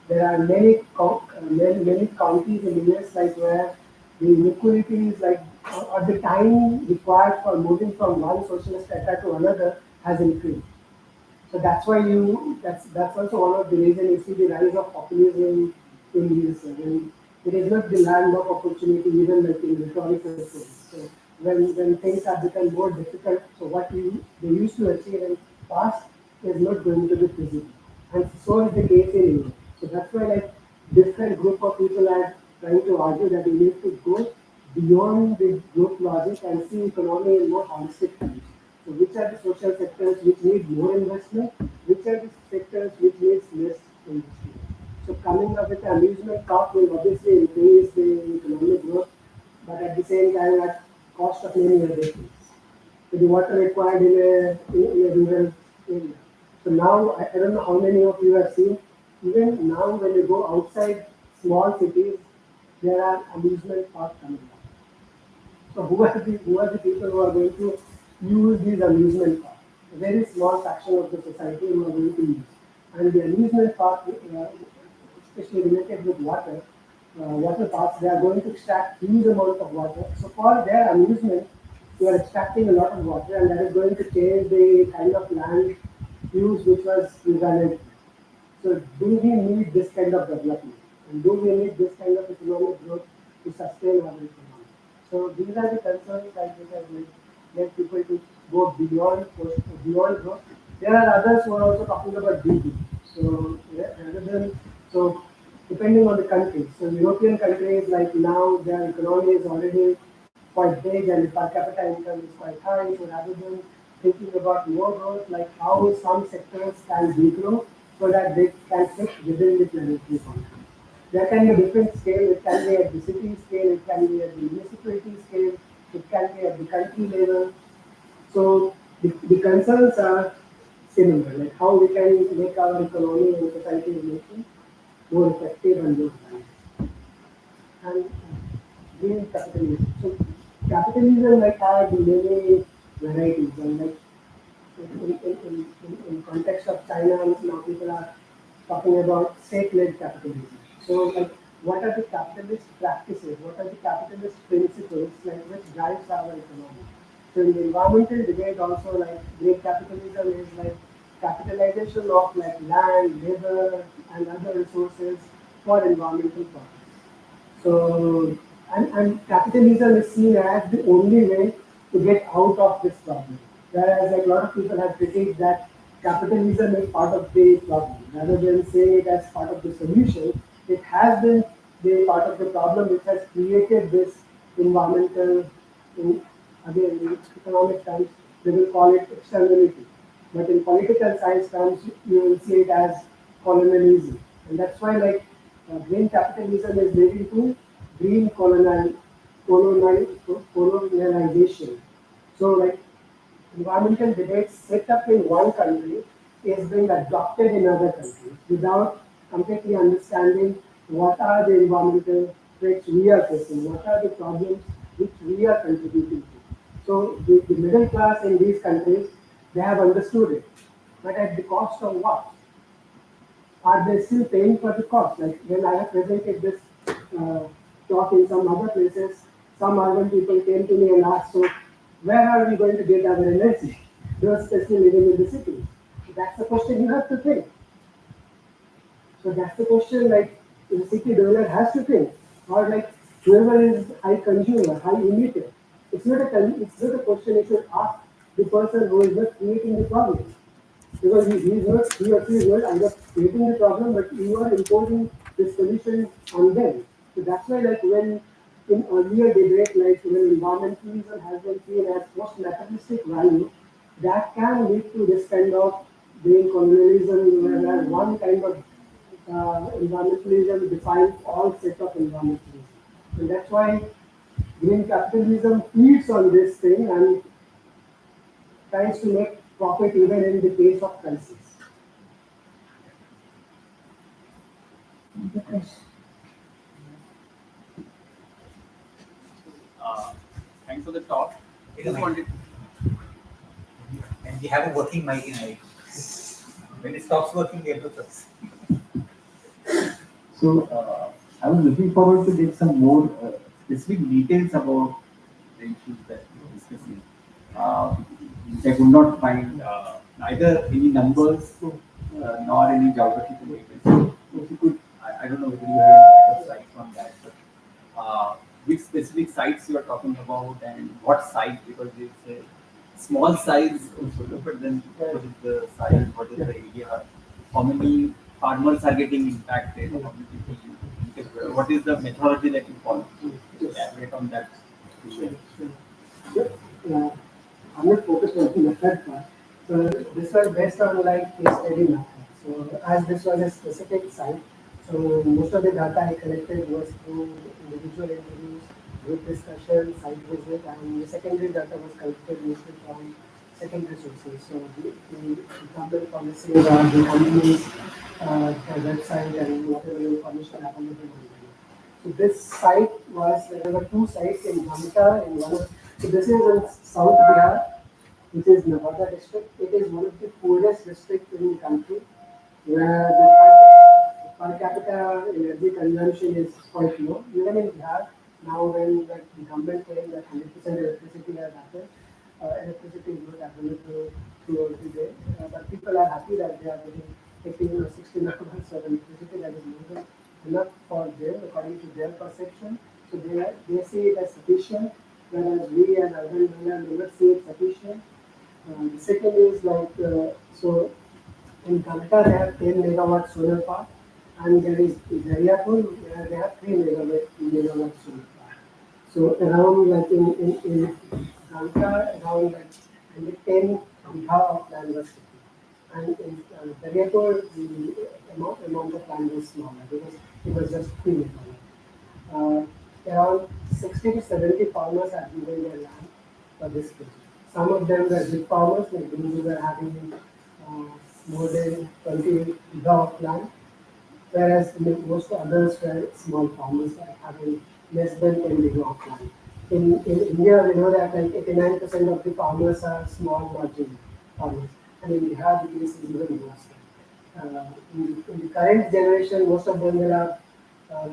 There are many counties in the US like where the inequality is like or the time required for moving from one socialist strata to another has increased. So that's why that's also one of the reasons you see the rise of populism in these. When it is not the land of opportunity, even like in rhetorical sense. So when things have become more difficult, so what they used to achieve in past is not going to be feasible. And so is the case in India. So that's why like different group of people are trying to argue that we need to go beyond the group logic and see economy in more holistic terms. So which are the social sectors which need more investment? Which are the sectors which needs less investment? So coming up with an amusement park will obviously increase the economic growth, but at the same time at cost of many other things. So the water required in a rural area. So now I don't know how many of you have seen. Even now when you go outside small cities, there are amusement parks coming up. So who are the people who are going to use these amusement parks? A very small fraction of the society who are going to use. And the amusement park, especially related with water parks, they are going to extract huge amount of water. So for their amusement, you are extracting a lot of water, and that is going to change the kind of land use which was prevalent. So do we need this kind of development? And do we need this kind of economic growth to sustain our economy? So these are the concerns that which have led people to go beyond growth There are others who are also talking about DB. So rather than so depending on the country. So European countries like now their economy is already quite big and the per capita income is quite high. So rather than thinking about more growth, like how some sectors can degrow so that they can fit within the planetary economy. There can be different scale. It can be at the city scale. It can be at the municipality scale. It can be at the country level. So the concerns are similar, like how we can make our economy and society making more effective and more balanced. And green capitalism. So capitalism like had many varieties and like in context of China now people are talking about state-led capitalism. So like what are the capitalist practices, what are the capitalist principles like which drives our economy? So in the environmental debate also like great capitalism is like capitalization of like land, labor and other resources for environmental purposes. So, and capitalism is seen as the only way to get out of this problem. Whereas like a lot of people have critiqued that capitalism is part of the problem. Rather than saying it as part of the solution, it has been the part of the problem which has created this environmental, in, again in economic terms, they will call it externality. But in political science terms, you will see it as colonialism. And that's why like green capitalism is leading to green colonialization. So like environmental debates set up in one country is being adopted in other countries without completely understanding what are the environmental threats we are facing, what are the problems which we are contributing to. So the middle class in these countries, they have understood it, but at the cost of what? Are they still paying for the cost? Like when I have presented this talk in some other places, some urban people came to me and asked, so where are we going to get our energy? Those especially living in the city. That's the question you have to think. So that's the question like the city dweller has to think. Or like whoever is high consumer, high emitter. It's not a question you should ask the person who is not creating the problem. Because he or she is not either creating the problem, but you are imposing the solution on them. So that's why, like when in earlier debate, like when environmentalism has been seen as most materialistic value, that can lead to this kind of being colonialism, where one kind of environmentalism defines all set of environmentalism. And that's why green capitalism feeds on this thing and tries to make profit even in the case of crisis. Uh, Thanks for the talk. I just wanted, And we have a working mic in it. When it stops working, we have to press. So I was looking forward to get some more specific details about the issues that you were discussing. Which I could not find neither any numbers nor any geographical data. So if you could, I don't know whether you have a slides on that, but which specific sites you are talking about and what site, because it's a small size also, but then what is the size, what is the area, how many farmers are getting impacted, how many people, what is the methodology that you follow? Elaborate on that. Sure. I'm not focused on the third part. So this was based on like case study method. So as this was a specific site, so most of the data I collected was through individual interviews, group discussion, site visit, and the secondary data was collected mostly from secondary sources. So the government policies or the companies, their website and whatever information available online. So this site was, there were two sites in Dhamka and one of, so this is in South Bihar, which is Nawada district. It is one of the poorest districts in the country, where the per capita energy consumption is quite low. Even in Bihar, now when like, the government claims that 100% electricity has happened, electricity is not available throughout the day. But people are happy that they are getting 15 or 16 hours of electricity that is more than enough for them according to their perception. So they see it as sufficient, whereas we as urban dwellers do not see it sufficient. The second is like, so in Calcutta they have 10 megawatt solar park, and there is Daryapur where they have 3 megawatt solar park. So around like in Calcutta, around like 10 Bihar of land was taken. And in Daryapur, the amount of land was smaller because it was just 3 megawatt. Around 60 to 70 farmers have given their land for this project. Some of them were big farmers, like those who were having more than 20 acre of land, whereas most others were small farmers like having less than 10 acre of land. In India, we know that like 89% of the farmers are small margin farmers, and in Bihar, the case is even worse. In the current generation, most of them will have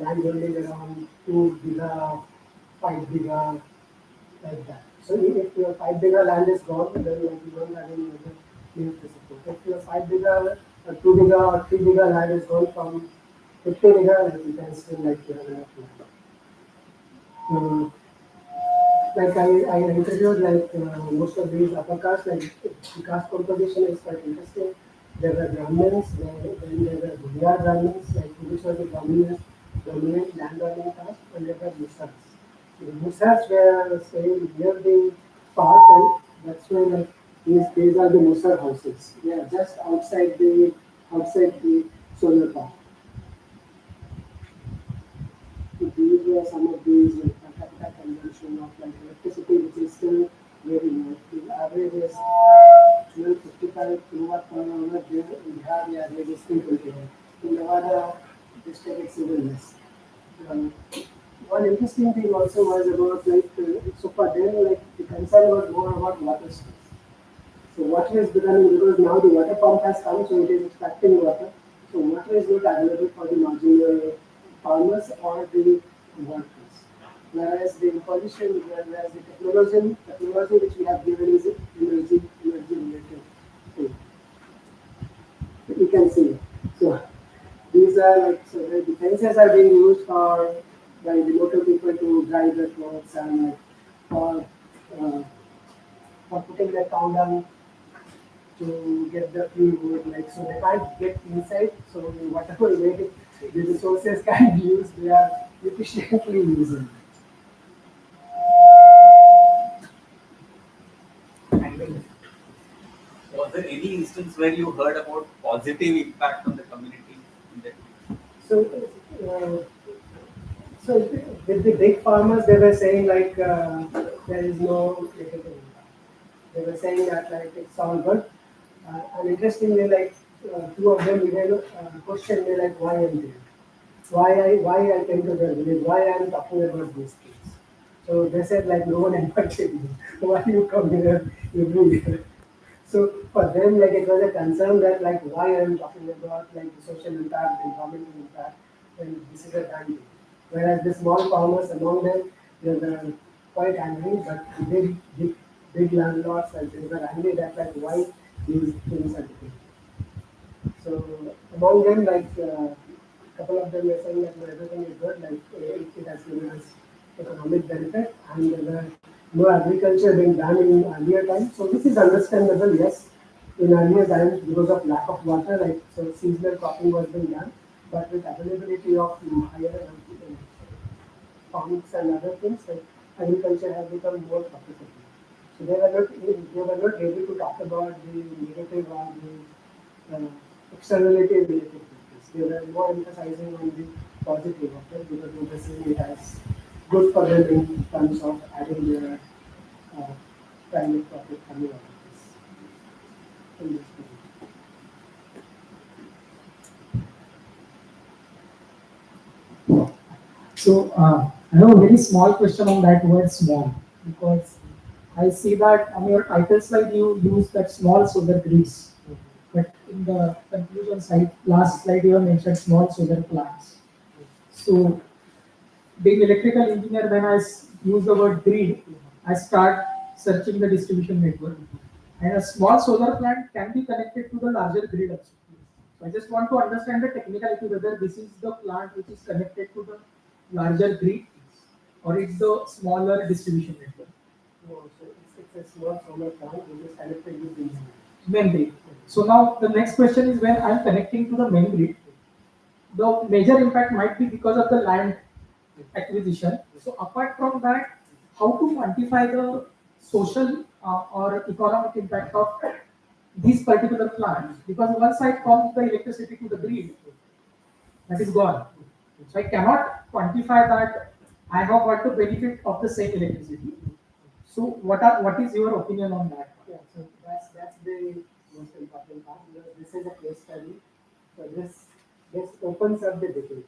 land holding around 2 giga, 5 giga, like that. So if your 5 giga land is gone, then like you don't have any other means to support. If your 5 giga or 2 giga or 3 giga land is gone from 50 giga, like you can still like you have enough land. Like I interviewed like most of these upper castes, like the caste composition is quite interesting. There were Brahmins, then there were Bihar Brahmins, like which was the dominant landowning caste, and there were Musars. The Musars were staying near the park, and that's why like these are the Musar houses. They are just outside the solar park. So these were some of these like per capita consumption of like electricity, which is still very low. The average is 1255 kilowatt per hour. There in Bihar, the average is 321. In Nawada district, it's even less. Um, One interesting thing also was about like so for them like the concern was more about water source. So water is becoming because now the water pump has come, so it is extracting water. So water is not available for the marginal farmers or the workers. Whereas the pollution, whereas the technology which we have given is energy related thing. You can see. So these are like so the defenses are being used for by the local people to dry their clothes and like uh, for putting their town down to get the free wood, like so they can't get inside. So whatever way the resources can be used, they are efficiently using. And was there any instance where you heard about positive impact on the community? In that? So, so with the big farmers, they were saying like there is no negative impact. They were saying that like it's all good. And interestingly, like two of them even questioned me like why I'm there, why I came to their village, why I'm talking about these things. So they said like no one invited you. Why you come here every year? So for them, like it was a concern that like why I'm talking about like the social impact, the environmental impact, and this is a done deal. Whereas the small farmers among them, they were quite angry, but big landlords, like they were angry that like why these things are different. So among them, like couple of them were saying that no, everything is good, like it has given us economic benefit, and there were no agriculture being done in earlier times. So this is understandable, yes. In earlier times, because of lack of water, like so seasonal cropping was being done, but with availability of higher farms and other things, like agriculture has become more profitable. So they were not able to talk about the negative or the externality related to this. They were more emphasizing on the positive of it because they were seeing it as good for them in terms of adding their uh, private profit coming out of this. In this period. So I have a very small question on that word small, because I see that on your title slide you use that small solar grids, but in the conclusion slide, last slide you have mentioned small solar plants. So being electrical engineer, when use the word grid, I start searching the distribution network. And a small solar plant can be connected to the larger grid also. So I just want to understand the technicality whether this is the plant which is connected to the larger grid or it's the smaller distribution network. No, so it's a small solar plant which is connected with the main grid. So now the next question is, when I'm connecting to the main grid, the major impact might be because of the land acquisition. So apart from that, how to quantify the social or economic impact of these particular plants? Because once I pump the electricity to the grid, that is gone. So I cannot quantify that I have got the benefit of the same electricity. So what is your opinion on that? Yeah, so that's the most important part, because this is a case study. So this opens up the debate.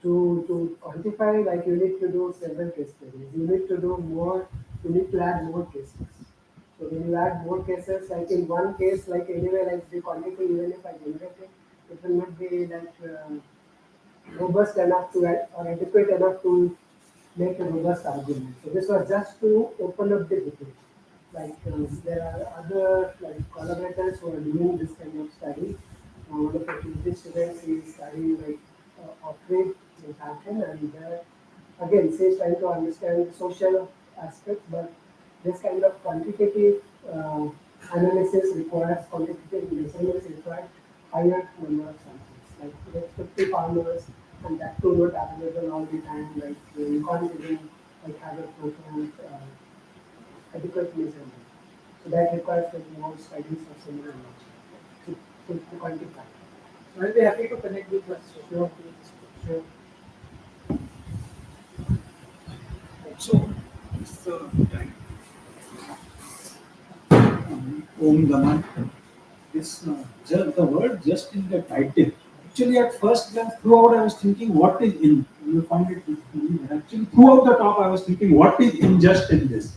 To quantify, like you need to do several case studies. You need to do more. You need to add more cases. So when you add more cases, like in one case, like anyway, like the quantity, even if I generate it, it will not be like robust enough to or adequate enough to make a robust argument. So this was just to open up the debate. Like there are other like collaborators who are doing this kind of study. One of the PhD students is studying like off-grid in Hampton, and again, she's trying to understand the social aspect, but this kind of quantitative analysis requires quantitative measurements require higher number of samples, like 50 farmers, and that too not available all the time. Like you can't even like have a program adequate measurement. So that requires like more studies of similar nature to quantify. I'll be happy to connect with us. Sure. Sure. So, Om Gaman. This the word just in the title. Actually, at first glance, throughout, I was thinking, what is in? You find it difficult. Actually, throughout the talk, I was thinking, what is unjust in this?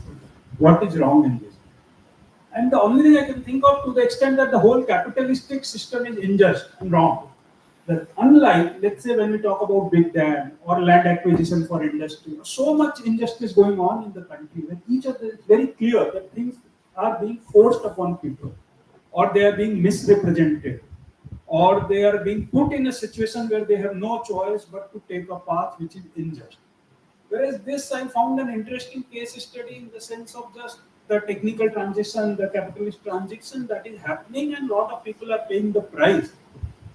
What is wrong in this? And the only thing I can think of, to the extent that the whole capitalistic system is unjust and wrong. That unlike, let's say, when we talk about big dam or land acquisition for industry, so much injustice going on in the country, when each of them is very clear that things are being forced upon people, or they are being misrepresented, or they are being put in a situation where they have no choice but to take a path which is unjust. Whereas this, I found an interesting case study in the sense of just the technical transition, the capitalist transition that is happening, and a lot of people are paying the price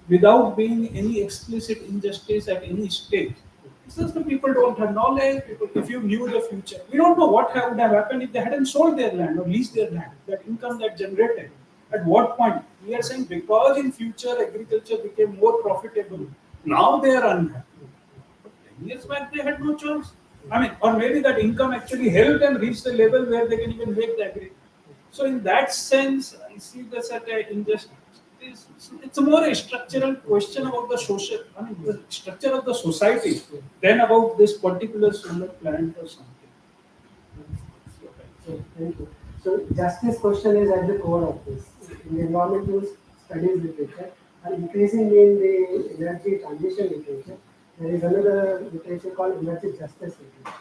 without being any explicit injustice at any stage. It's just the people don't have knowledge. People, if you knew the future, we don't know what would have happened if they hadn't sold their land or leased their land. That income that generated, at what point? We are saying because in future agriculture became more profitable, now they are unhappy. But 10 years back they had no choice. I mean, or maybe that income actually helped them reach the level where they can even make the agriculture. So in that sense, I see this as an injustice. It's a more a structural question about the social, I mean, the structure of the society than about this particular solar plant or something. So, thank you. So justice question is at the core of this. In the environmental studies literature, and increasingly in the energy transition literature, there is another literature called energy justice literature,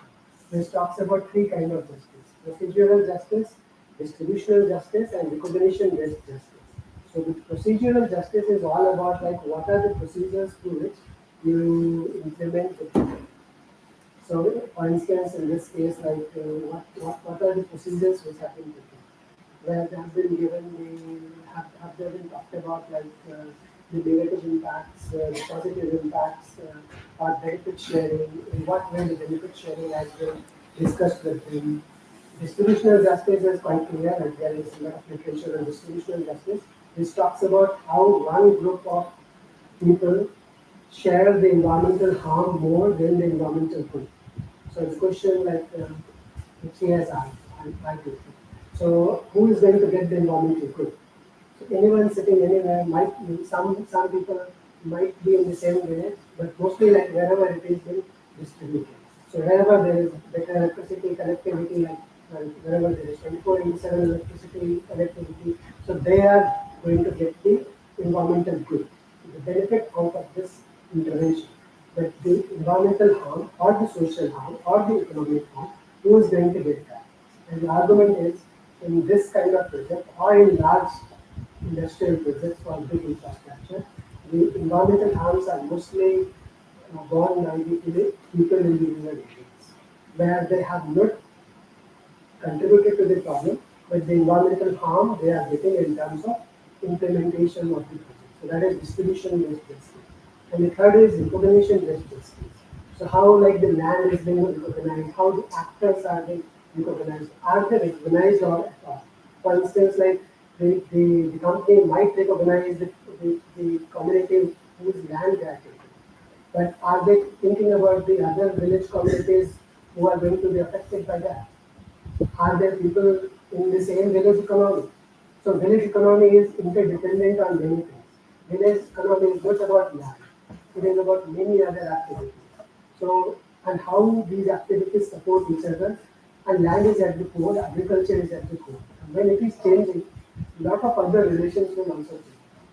which talks about three kinds of justice: procedural justice, distributional justice, and recognition-based justice. So the procedural justice is all about like what are the procedures through which you implement the project. So, for instance, in this case, like what are the procedures which have been taken? Where they have been given have they been talked about like the negative impacts, the positive impacts, or benefit sharing? In what way the benefit sharing has been discussed with them? Distributional justice is quite clear, and there is a lot of literature on distributional justice. This talks about how one group of people share the environmental harm more than the environmental good. So it's a question like which he has asked. I do. So who is going to get the environmental good? So anyone sitting anywhere might some people might be in the same village, but mostly like wherever it is being distributed. So wherever there is better electricity connectivity, like wherever there is 24/7 electricity connectivity, so they are going to get the environmental good, the benefit out of this intervention. But the environmental harm or the social harm or the economic harm, who is going to get that? And the argument is in this kind of project or in large industrial projects for big infrastructure, the environmental harms are mostly borne by the people in the rural areas, where they have not contributed to the problem, but the environmental harm they are getting in terms of implementation of the project. So that is distribution-based justice. And the third is recognition-based justice. So how like the land is being recognized, how the actors are being recognized, are they recognized or at all? For instance, like the company might recognize the community whose land they are taking. But are they thinking about the other village communities who are going to be affected by that? Are there people in the same village economy? So village economy is interdependent on many things. Village economy is not about land. It is about many other activities. So, and how these activities support each other, and land is at the core, agriculture is at the core. And when it is changing, a lot of other relations will also change.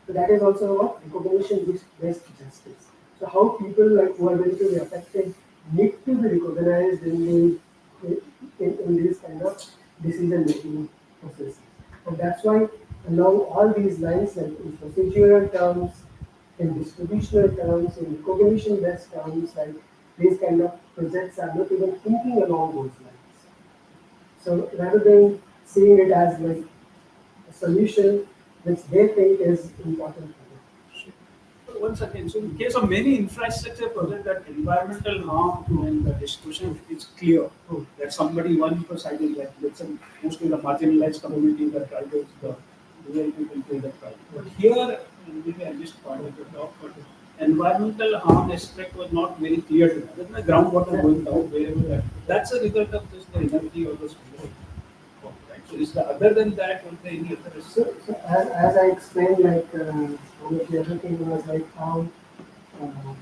So that is also about recognition-based justice. So how people like who are going to be affected need to be recognized in these kind of decision-making processes. And that's why along all these lines, like in procedural terms, in distributional terms, in recognition-based terms, like these kind of projects are not even thinking along those lines. So rather than seeing it as like a solution which they think is important for them. Once again, so in case of many infrastructure projects, that environmental harm and the destruction is clear. That somebody, one side is like, let's say, mostly the marginalized community, the tribals, the rural people pay the price. But here, maybe I just wanted to talk, but environmental harm aspect was not very clear to me. There's no groundwater going down wherever that's a result of this, the energy or the solar. Right. So is the other than that, was there any other So as I explained, like one of the other thing was like how uh,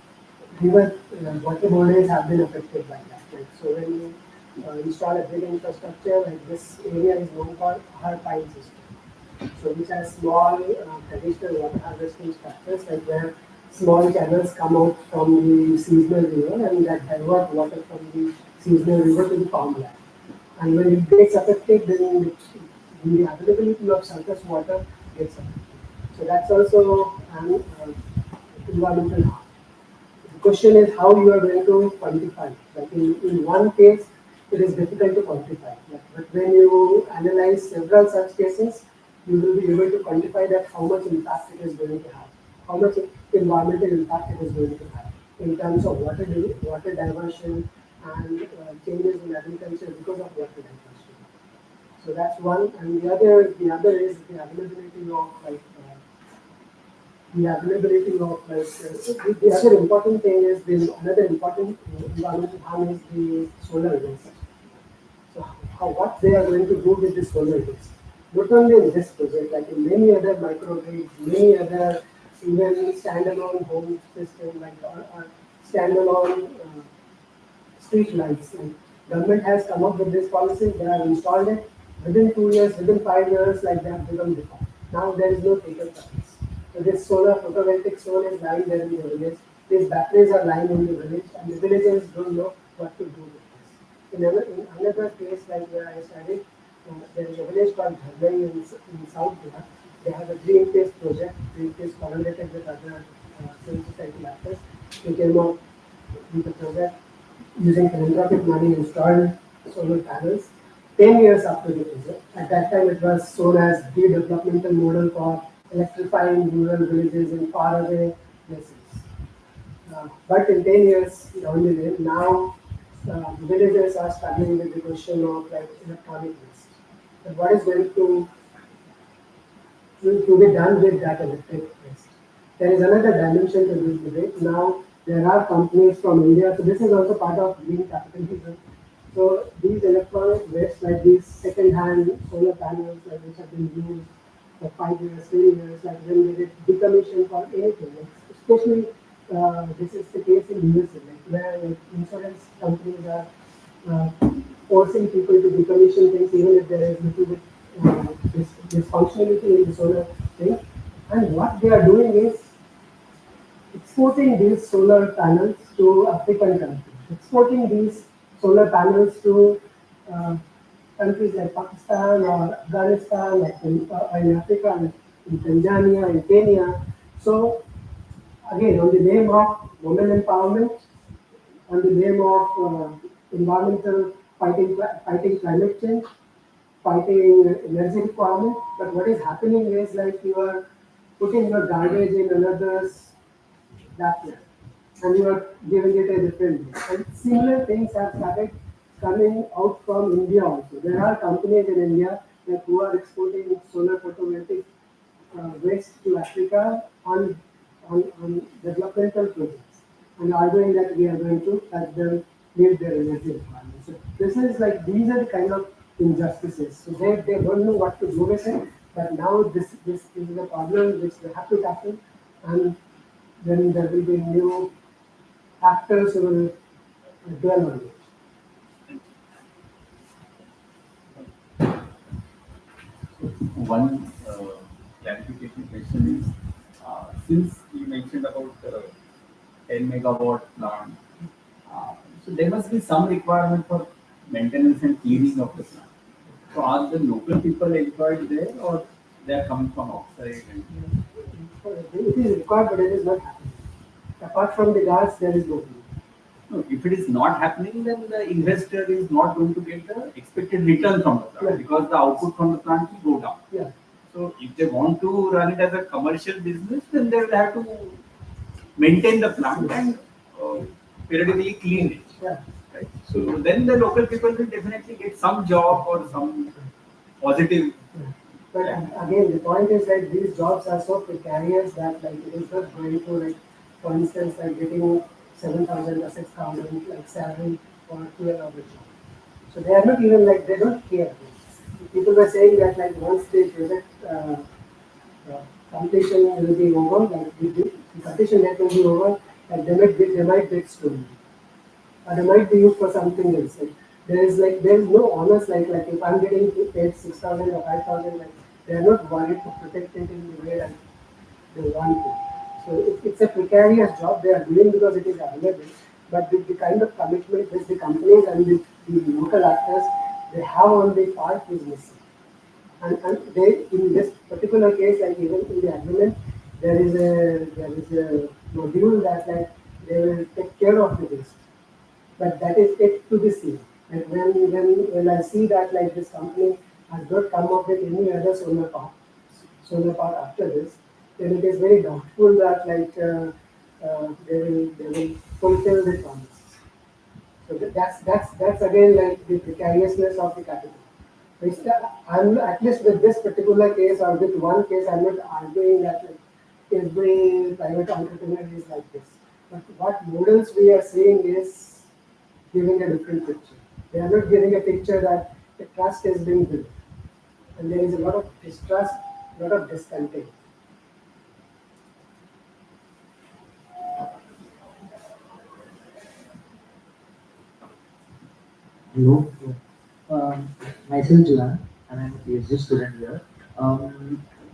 river water bodies have been affected by that. Like so, when you install a big infrastructure, like this area is known for our pipe system. So which has small traditional water harvesting structures, like where small channels come out from the seasonal river and that divert water from the seasonal river to the farmland. And when it gets affected, then the availability of surface water gets affected. So that's also an environmental harm. The question is how you are going to quantify. Like in one case, it is difficult to quantify. But when you analyze several such cases, you will be able to quantify that how much impact it is going to have, how much environmental impact it is going to have in terms of water diversion and changes in agriculture because of water diversion. So that's one, and the other is the availability of the other important thing is another important environmental harm is the solar waste. So how what they are going to do with this solar waste? Not only in this project, like in many other microgrids, many other even standalone home system like or standalone street lights. Like government has come up with this policy, they have installed it. Within 2 years, within 5 years, like they have become default. Now there is no taker price. So this solar photovoltaic solar is lying there in the village. These batteries are lying in the village, and the villagers don't know what to do with this. In another case, like where I studied, there is a village called Dharmai in South Bihar. They have a Greenpeace project. Greenpeace collaborated with other civil society actors. They came out with the project using philanthropic money installed solar panels 10 years after the project. At that time, it was shown as the developmental model for electrifying rural villages in faraway places. But in 10 years down the lane, now villagers are struggling with the question of like electronic waste. And what is going to be done with that electric waste? There is another dimension to this debate. Now, there are companies from India, so this is also part of green capitalism. So these electronic waste, like these second-hand solar panels, like which have been used for 5 years, 10 years, like when they get decommissioned for anything, like especially this is the case in USA, like where like, insurance companies are uh, forcing people to decommission things even if there is little bit dysfunctionality in the solar thing. And what they are doing is exporting these solar panels to African countries, exporting these solar panels to uh, countries like Pakistan or Afghanistan, like in Africa, like in Tanzania, in Kenya. So again, on the name of women empowerment, on the name of environmental fighting climate change, fighting energy requirement, but what is happening is like you are putting your garbage in another's backyard and you are giving it a different name. And similar things have started coming out from India also. There are companies in India like who are exporting solar photovoltaic waste to Africa on developmental projects and arguing that we are going to help them meet their energy requirements. So this is like these are the kind of injustices. So they don't know what to do with it, but now this is a problem which they have to tackle, and then there will be new actors who will dwell on it. One clarification question is, since you mentioned about 10 megawatt plant, so there must be some requirement for maintenance and cleaning of the plant. So are the local people employed there, or they are coming from outside? And, It is required, but it is not happening. Apart from the guards, there is no. no, if it is not happening, then the investor is not going to get the expected return from the plant Yeah. because the output from the plant will go down. Yeah, So if they want to run it as a commercial business, then they will have to maintain the plant and uh, periodically clean it. yeah. Right? So then the local people will definitely get some job or some positive. But again, the point is like these jobs are so precarious that like it is not going to like, for instance, like getting 7,000 or 6,000 like salary for 12 hour job. So they are not even like they don't care. People were saying that like once the project completion will be over, like the completion date will be over, and they might get stolen. Or they might be used for something else. Like there is no honest like if I'm getting paid 6,000 or 5,000, like they are not worried to protect it in the way that they want to. So it's a precarious job they are doing because it is available, but the kind of commitment which the companies and the local actors they have on the part is missing. And they in this particular case, like even in the agreement, there is a module that like they will take care of the waste, but that is yet to be seen. And when I see that like this company has not come up with any other solar park after this, then it is very doubtful that like they will fulfill the promise. So that's again like the precariousness of the capital. I'm at least with this particular case or with one case, I'm not arguing that like every private entrepreneur is like this. But what models we are seeing is giving a different picture. They are not giving a picture that the trust is being built, and there is a lot of distrust, a lot of discontent. Hello. Myself Jilan, and I'm a PhD student here.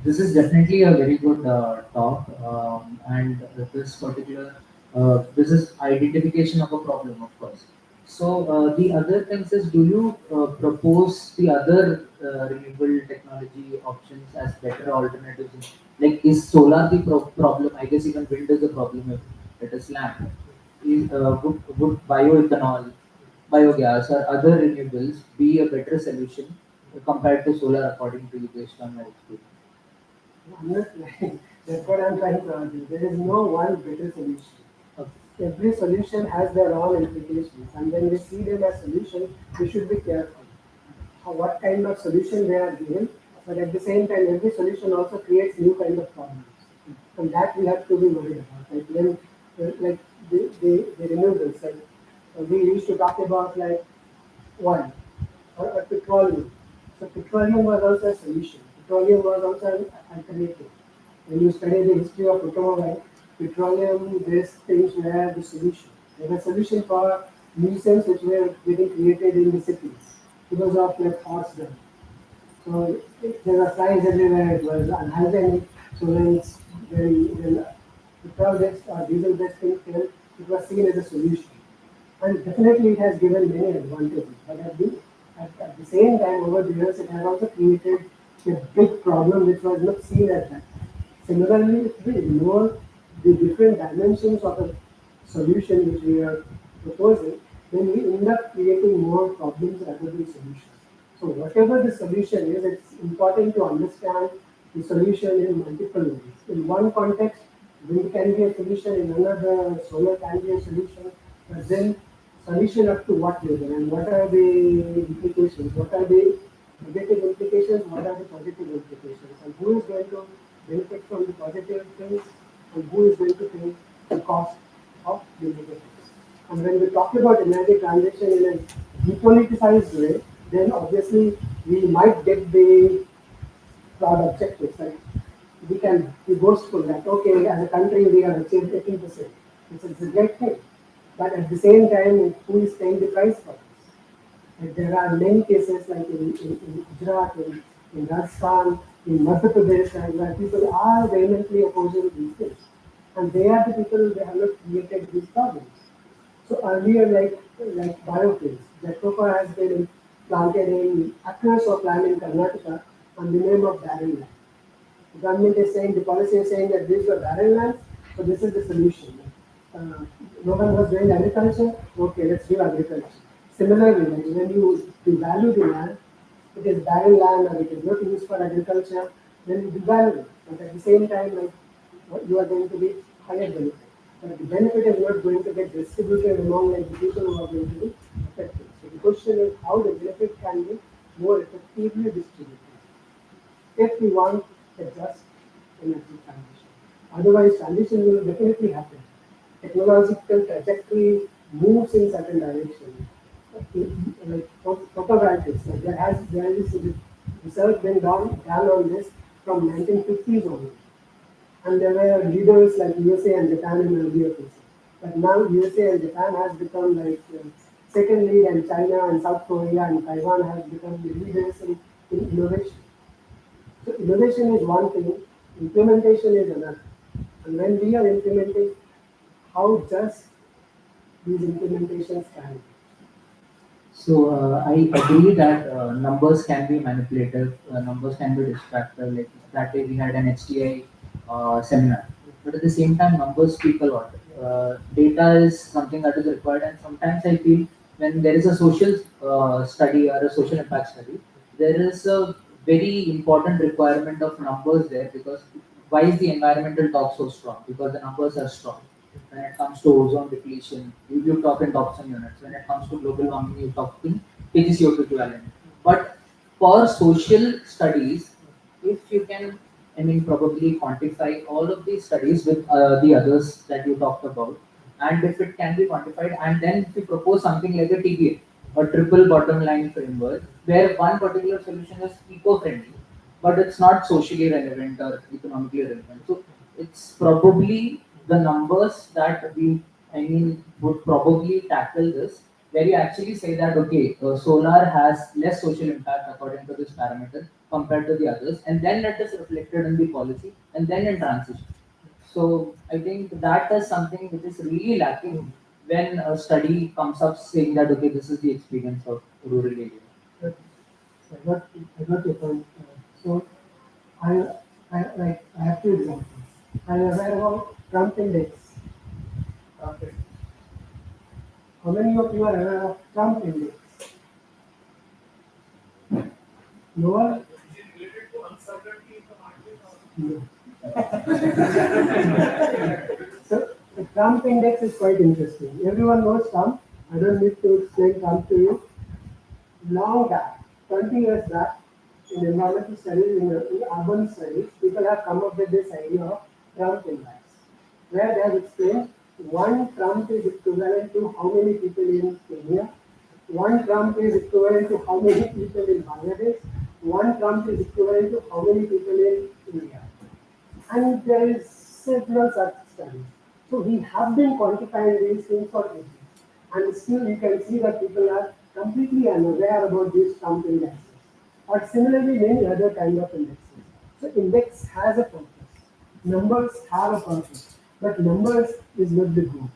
This is definitely a very good talk, and this is identification of a problem, of course. So the other things is, do you propose the other renewable technology options as better alternatives? Like, is solar the problem? I guess even wind is a problem if it is land. Would bioethanol, biogas, or other renewables be a better solution compared to solar, according to you, based on your experience? I'm not like that's what I'm trying to argue. There is no one better solution. Okay. Every solution has their own implications, and when we see them as solutions, we should be careful what kind of solution they are given. But at the same time, every solution also creates new kind of problems, and that we have to be worried about. Like when, like the renewables, like we used to talk about like oil or petroleum. So petroleum was also a solution. Petroleum was also an alternative. When you study the history of automobile, petroleum-based things were the solution. They were solution for nuisance which were getting created in the cities because of like horse gun. So there were flies everywhere. It was unhygienic. So when petrol-based or diesel-based things came, it was seen as a solution. And definitely it has given many advantages. But at the same time, over the years, it has also created a big problem which was not seen at that time. Similarly, if we ignore the different dimensions of a solution which we are proposing, then we end up creating more problems rather than solutions. So whatever the solution is, it's important to understand the solution in multiple ways. In one context, wind can be a solution, in another, solar can be a solution, but then solution up to what level and what are the implications, what are the negative implications, what are the positive implications, and who is going to benefit from the positive things and who is going to pay the cost of the negatives. And when we talk about energy transition in a depoliticized way, then obviously we might get the broad objectives. Like we can be boastful that okay, as a country we have achieved 18%. It's a great thing. But at the same time, who is paying the price for this? And there are many cases like in Gujarat, in Rajasthan, in Madhya Pradesh, and where people are vehemently opposing these things. And they are the people who have not created these problems. So earlier, like biofuels, Jetofa has been planted in acres of land in Karnataka on the name of barren land. The government is saying, the policy is saying that these were barren lands, so this is the solution. No one was doing agriculture, okay, let's do agriculture. Similarly, like when you devalue the land, it is barren land or it is not used for agriculture, then you devalue it. But at the same time, like you are going to be higher benefit. But the benefit is not going to get distributed among like the people who are going to be affected. So the question is how the benefit can be more effectively distributed if we want a just energy transition. Otherwise, transition will definitely happen. Technological trajectory moves in certain direction. Like photovoltaics, like there is research been done on this from 1950s onwards. And there were leaders like USA and Japan in earlier cases. But now USA and Japan has become like second lead, and China and South Korea and Taiwan have become the leaders in innovation. So innovation is one thing, implementation is another. And when we are implementing, how just these implementations can be. So I agree that numbers can be manipulative, numbers can be distractive. Like that day we had an HTI seminar, but at the same time, numbers speak a lot. Data is something that is required, and sometimes I feel when there is a social study or a social impact study, there is a very important requirement of numbers there because why is the environmental talk so strong? Because the numbers are strong. When it comes to ozone depletion, you talk in Dobson units. When it comes to global warming, you talk in kg CO2 equivalent. But for social studies, if you can, I mean, probably quantify all of these studies with the others that you talked about, and if it can be quantified, and then if you propose something like a TBA, a triple bottom line framework, where one particular solution is eco-friendly, but it's not socially relevant or economically relevant. So it's probably the numbers that we, I mean, would probably tackle this, where you actually say that okay, solar has less social impact according to this parameter compared to the others, and then that is reflected in the policy and then in transition. So I think that is something which is really lacking when a study comes up saying that okay, this is the experience of rural area. But I got your point. So I, I have two examples. I am aware about Trump index. Okay. How many of you are aware of Trump index? No one? No. So the Trump index is quite interesting. Everyone knows Trump. I don't need to explain Trump to you. Long back, 20 years back, in environmental studies, in urban studies, people have come up with this idea of Trump index, where they have explained one Trump is equivalent to how many people in Kenya, one Trump is equivalent to how many people in Bangladesh, one Trump is equivalent to how many people in India. And there is several such studies. So we have been quantifying these things for ages. And still you can see that people are completely unaware about these Trump indexes. Or similarly many other kind of indexes. So index has a purpose. Numbers have a purpose. But numbers is not the goal.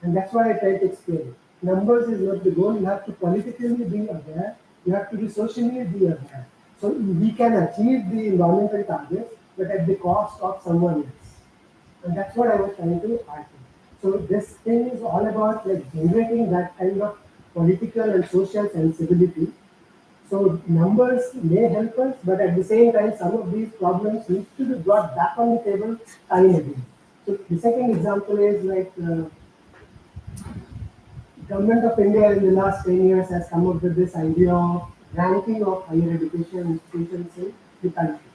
And that's why I try to explain. Numbers is not the goal. You have to politically be aware. You have to be socially be aware. So we can achieve the environmental targets, but at the cost of someone else. And that's what I was trying to argue. So this thing is all about like generating that kind of political and social sensibility, So numbers may help us, but at the same time, some of these problems need to be brought back on the table time and again. So the second example is like government of India in the last 10 years has come up with this idea of ranking of higher education institutions in the country.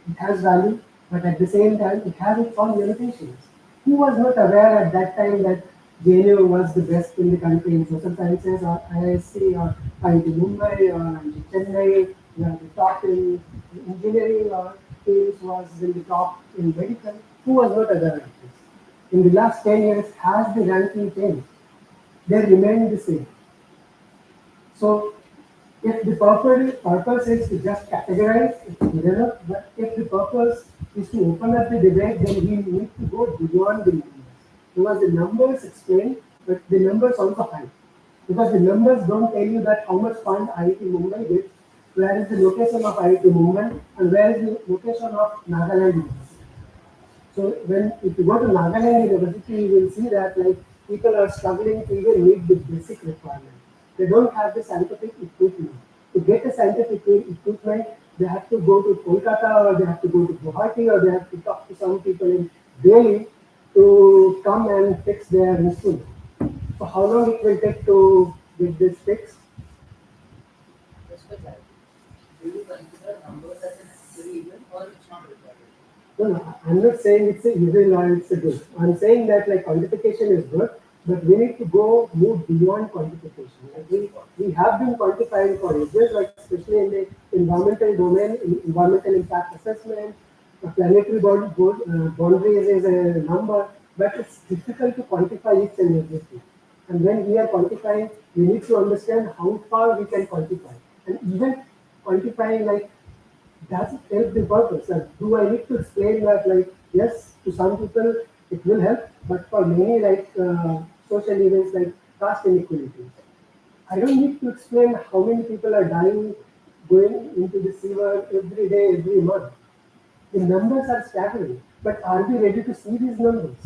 It has value, but at the same time, it has its own limitations. Who was not aware at that time that JNU was the best in the country in social sciences, or IISc, or IIT Mumbai, or IIT Chennai, were the top in engineering, or teams was in the top in medical? Who was not aware of this? In the last 10 years, has the ranking changed? They remain the same. So if the purpose is to just categorize, it's good enough. But if the purpose is to open up the debate, then we need to go beyond the numbers. Because the numbers explain, but the numbers also hide. Because the numbers don't tell you that how much fund IIT Mumbai gets, where is the location of IIT Mumbai, and where is the location of Nagaland University. So when if you go to Nagaland University, you will see that like people are struggling to even meet the basic requirements. They don't have the scientific equipment. To get a scientific equipment, they have to go to Kolkata, or they have to go to Guwahati, or they have to talk to some people in Delhi to come and fix their instrument. So how long it will take to get this fixed? Just for clarity, do you consider numbers as a necessary evil or it's not required? No, no, I'm not saying it's a evil or it's a good. I'm saying that like quantification is good, but we need to move beyond quantification. Like we have been quantifying for ages, like especially in the environmental domain, in environmental impact assessment, planetary boundaries is a number, but it's difficult to quantify each and everything. And when we are quantifying, we need to understand how far we can quantify. And even quantifying like does it help the purpose? Like, do I need to explain that? Like, yes, to some people it will help, but for many like social events like caste inequality, I don't need to explain how many people are dying going into the sewer every day, every month. The numbers are staggering, but are we ready to see these numbers?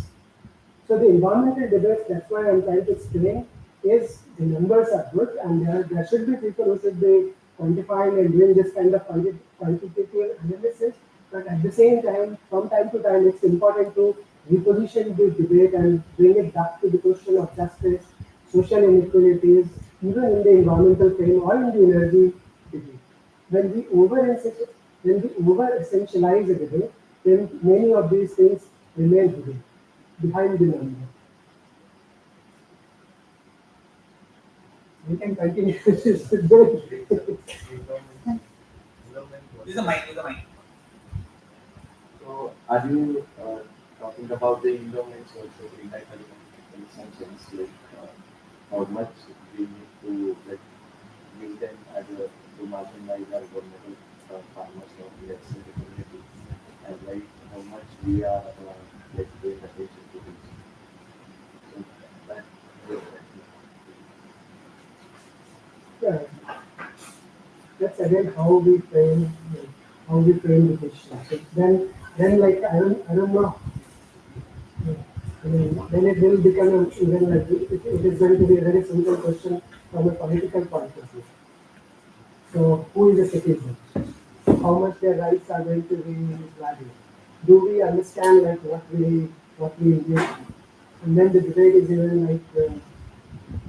So the environmental debates, that's why I'm trying to explain, is the numbers are good and there should be people who should be quantifying and doing this kind of quantitative analysis. But at the same time, from time to time, it's important to reposition the debate and bring it back to the question of justice, social inequalities, even in the environmental frame or in the energy debate. When we over essentialize a debate, then many of these things remain hidden behind the number. We can continue this debate. This is a mic. This is a mic. So, are you talking about the endowments also in some sense, like how much we need to like give them as a to marginalize our vulnerable farmers or let's say the community, and like how much we are like paying attention to this. So that Yeah, that's again how we frame the question. So then like I don't know. I mean, then it will become even like it is going to be a very simple question from a political point of view. So who is a citizen? How much their rights are going to be valued? Do we understand like what we engage in? And then the debate is even like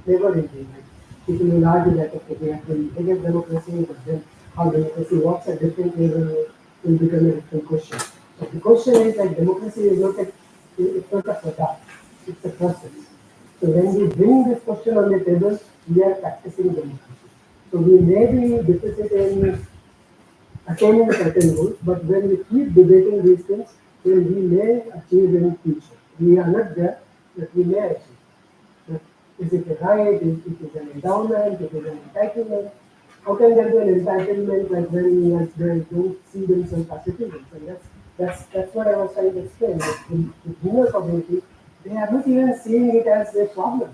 never ending. Like people will argue that okay, we have to negative democracy, but then how democracy works at different level will become a different question. So the question is like democracy is not it's not a product, it's a process. So when we bring this question on the table, we are practicing democracy. So we may be deficit in attaining certain goals, but when we keep debating these things, then we may achieve in future. We are not there, but we may achieve. But is it a right? Is it an endowment? Is it an entitlement? How can there be an entitlement like when like, they don't see themselves as citizens? And that's what I was trying to explain. Like the rural community, they are not even seeing it as a problem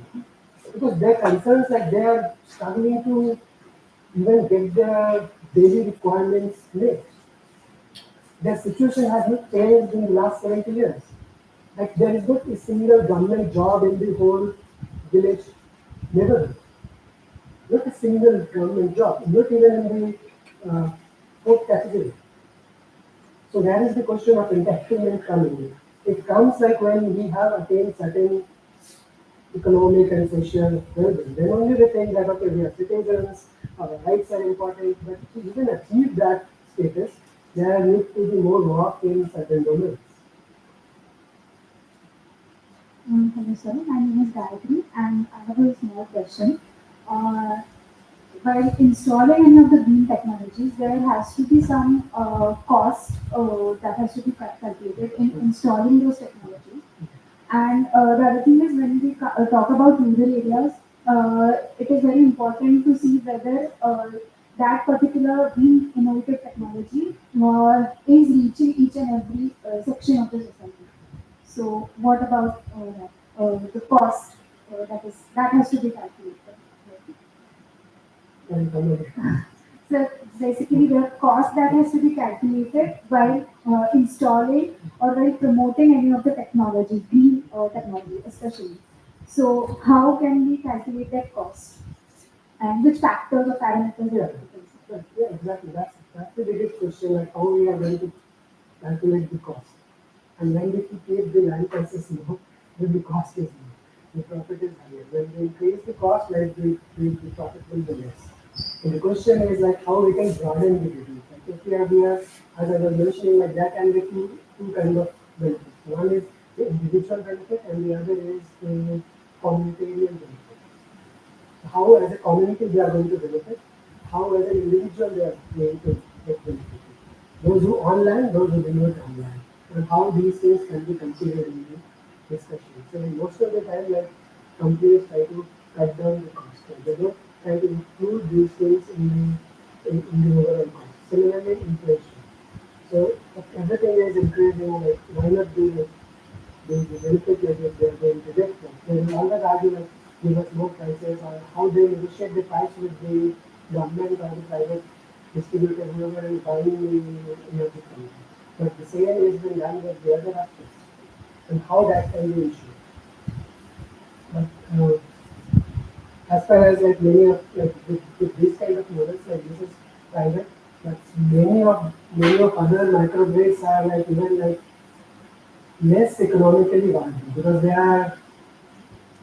because their concerns like they are struggling to even get their daily requirements met. Their situation has not changed in the last 70 years. Like there is not a single government job in the whole village neighborhood. not a single government job, not even in the fourth category. So there is the question of entitlement coming in. It comes like when we have attained certain economic and social well-being. Then only we think that okay, we are citizens, our rights are important, but to even achieve that status, there needs to be more work in certain domains. Hello, sir. My name is Gayatri, and I have a small question. Uh, while installing any of the green technologies, there has to be some cost that has to be calculated in installing those technologies. And the other thing is when we talk about rural areas, it is very important to see whether that particular green innovative technology is reaching each and every section of the society. So what about the cost that has to be calculated? And So basically, the cost that has to be calculated while installing or while promoting any of the technology, green technology especially. So how can we calculate that cost and which factors or parameters we yeah, have to consider? yeah, exactly. That's the biggest question, like how we are going to calculate the cost. And when we keep the land prices low, then the cost is low. The profit is higher. When we increase the cost, like the profit will be less. So the question is like how we can broaden the details. Like if we are, as I was mentioning, like that can be two kind of benefits. One is the individual benefit and the other is the communitarian benefit. How as a community they are going to benefit, how as an individual they are going to get benefited. Those who online, those who do not online, and how these things can be considered in the discussion. So most of the time, like companies try to cut down the cost, and they don't try to include these things in the overall cost. Similarly, inflation. So if everything is increasing, like why not do like the benefit like if they are going to get from. They will always argue like give us more prices or how they negotiate the price with the government or the private distributor whoever is buying the energy from them. But the same is being done with the other aspects and how that can be issued. But as far as like many of like with these kind of models like this is private, but many of other microgrids are like even like less economically viable because they are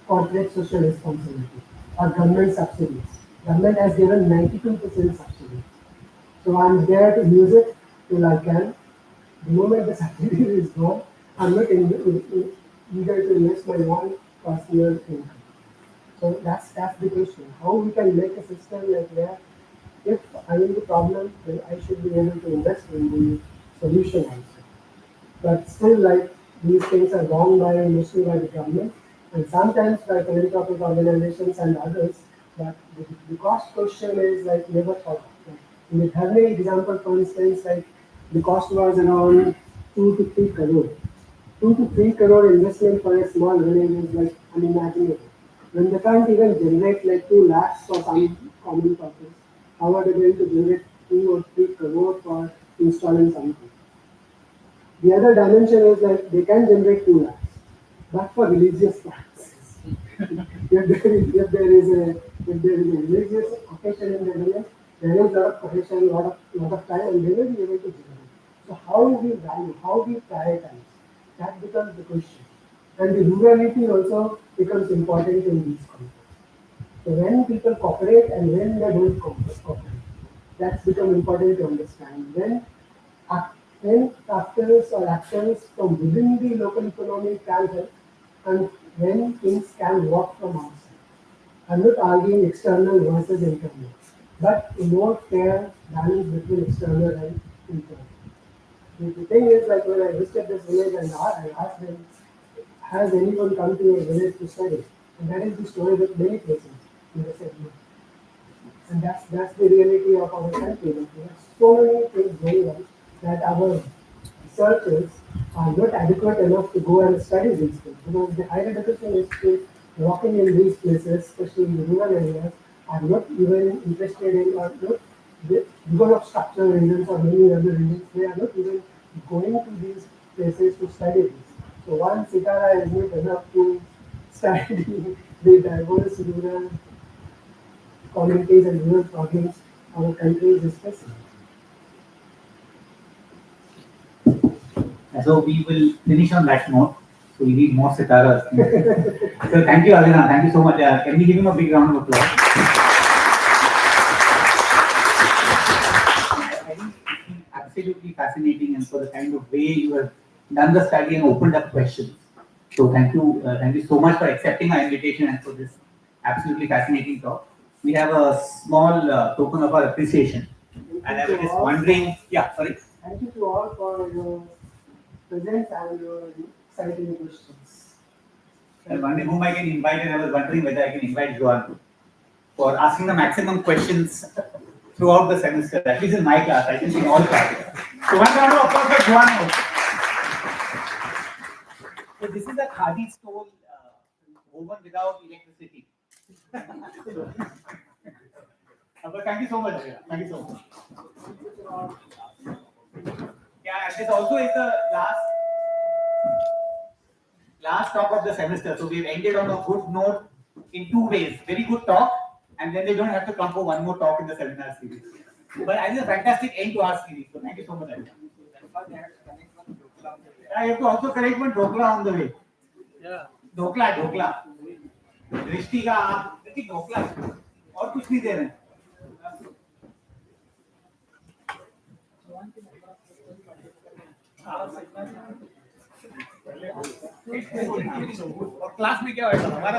corporate social responsibility or government subsidies. Government has given 92% subsidy. So I'm there to use it till I can. The moment the subsidy is gone, I'm not eager to invest my own personal income. So that's the question. How we can make a system like where if I'm in the problem, then I should be able to invest in the solution also. But still, like these things are borne by mostly by the government and sometimes by philanthropic organizations and others. But the cost question is like never thought of. Like, in the Dhani example, for instance, like the cost was around 2 to 3 crore. 2 to 3 crore investment for a small village is like unimaginable. When they can't even generate like 2 lakhs for some common purpose, how are they going to generate 2 or 3 crore for installing something? The other dimension is like they can generate 2 lakhs, but for religious purposes. If there is a religious occasion in the village, there is a lot of occasion, lot of time, and they will be able to generate. So how we value, how we prioritize, that becomes the question. And the rurality also becomes important in these contexts. So when people cooperate and when they don't cooperate, that's become important to understand. Ac- when factors or actions from within the local economy can help, and when things can work from outside. I'm not arguing external versus internal, but a more fair balance between external and internal. The thing is, like when I visited this village and I asked them, has anyone come to your village to study? And that is the story with many places. And they said no. And that's the reality of our country. Like, we have so many things going on that our researchers are not adequate enough to go and study these things because the higher education institutes working in these places, especially in the rural areas, are not even interested in or not because of structural reasons or many other reasons, they are not even going to these places to study this. So one Sitara is not enough to study the diverse rural communities and rural problems our country is discussing. So we will finish on that note. So we need more sitaras. So thank you, Alina. Thank you so much. Can we give him a big round of applause? I think it's been absolutely fascinating, and for the kind of way you have done the study and opened up questions. So thank you so much for accepting our invitation and for this absolutely fascinating talk. We have a small token of our appreciation, and I was just wondering. Yeah, sorry. Thank you to all for your presence and your exciting questions. I was wondering whom I can invite, and I was wondering whether I can invite Joan for asking the maximum questions throughout the semester, at least in my class. I think in all classes. So one round of applause for Joan also. So this is a khadi stole woven without electricity. But thank you so much. Thank you so much. Yeah, and this also is the last talk of the semester. So we've ended on a good note in two ways. Very good talk, and then they don't have to come for one more talk in the seminar series. But I think it's a fantastic end to our series. So thank you so much. I have to also correct one dhokla on the way. Yeah. Dhokla. दृष्टि का आप देखिए ढोकला और कुछ नहीं दे रहे हैं. और क्लास में क्या होगा हमारा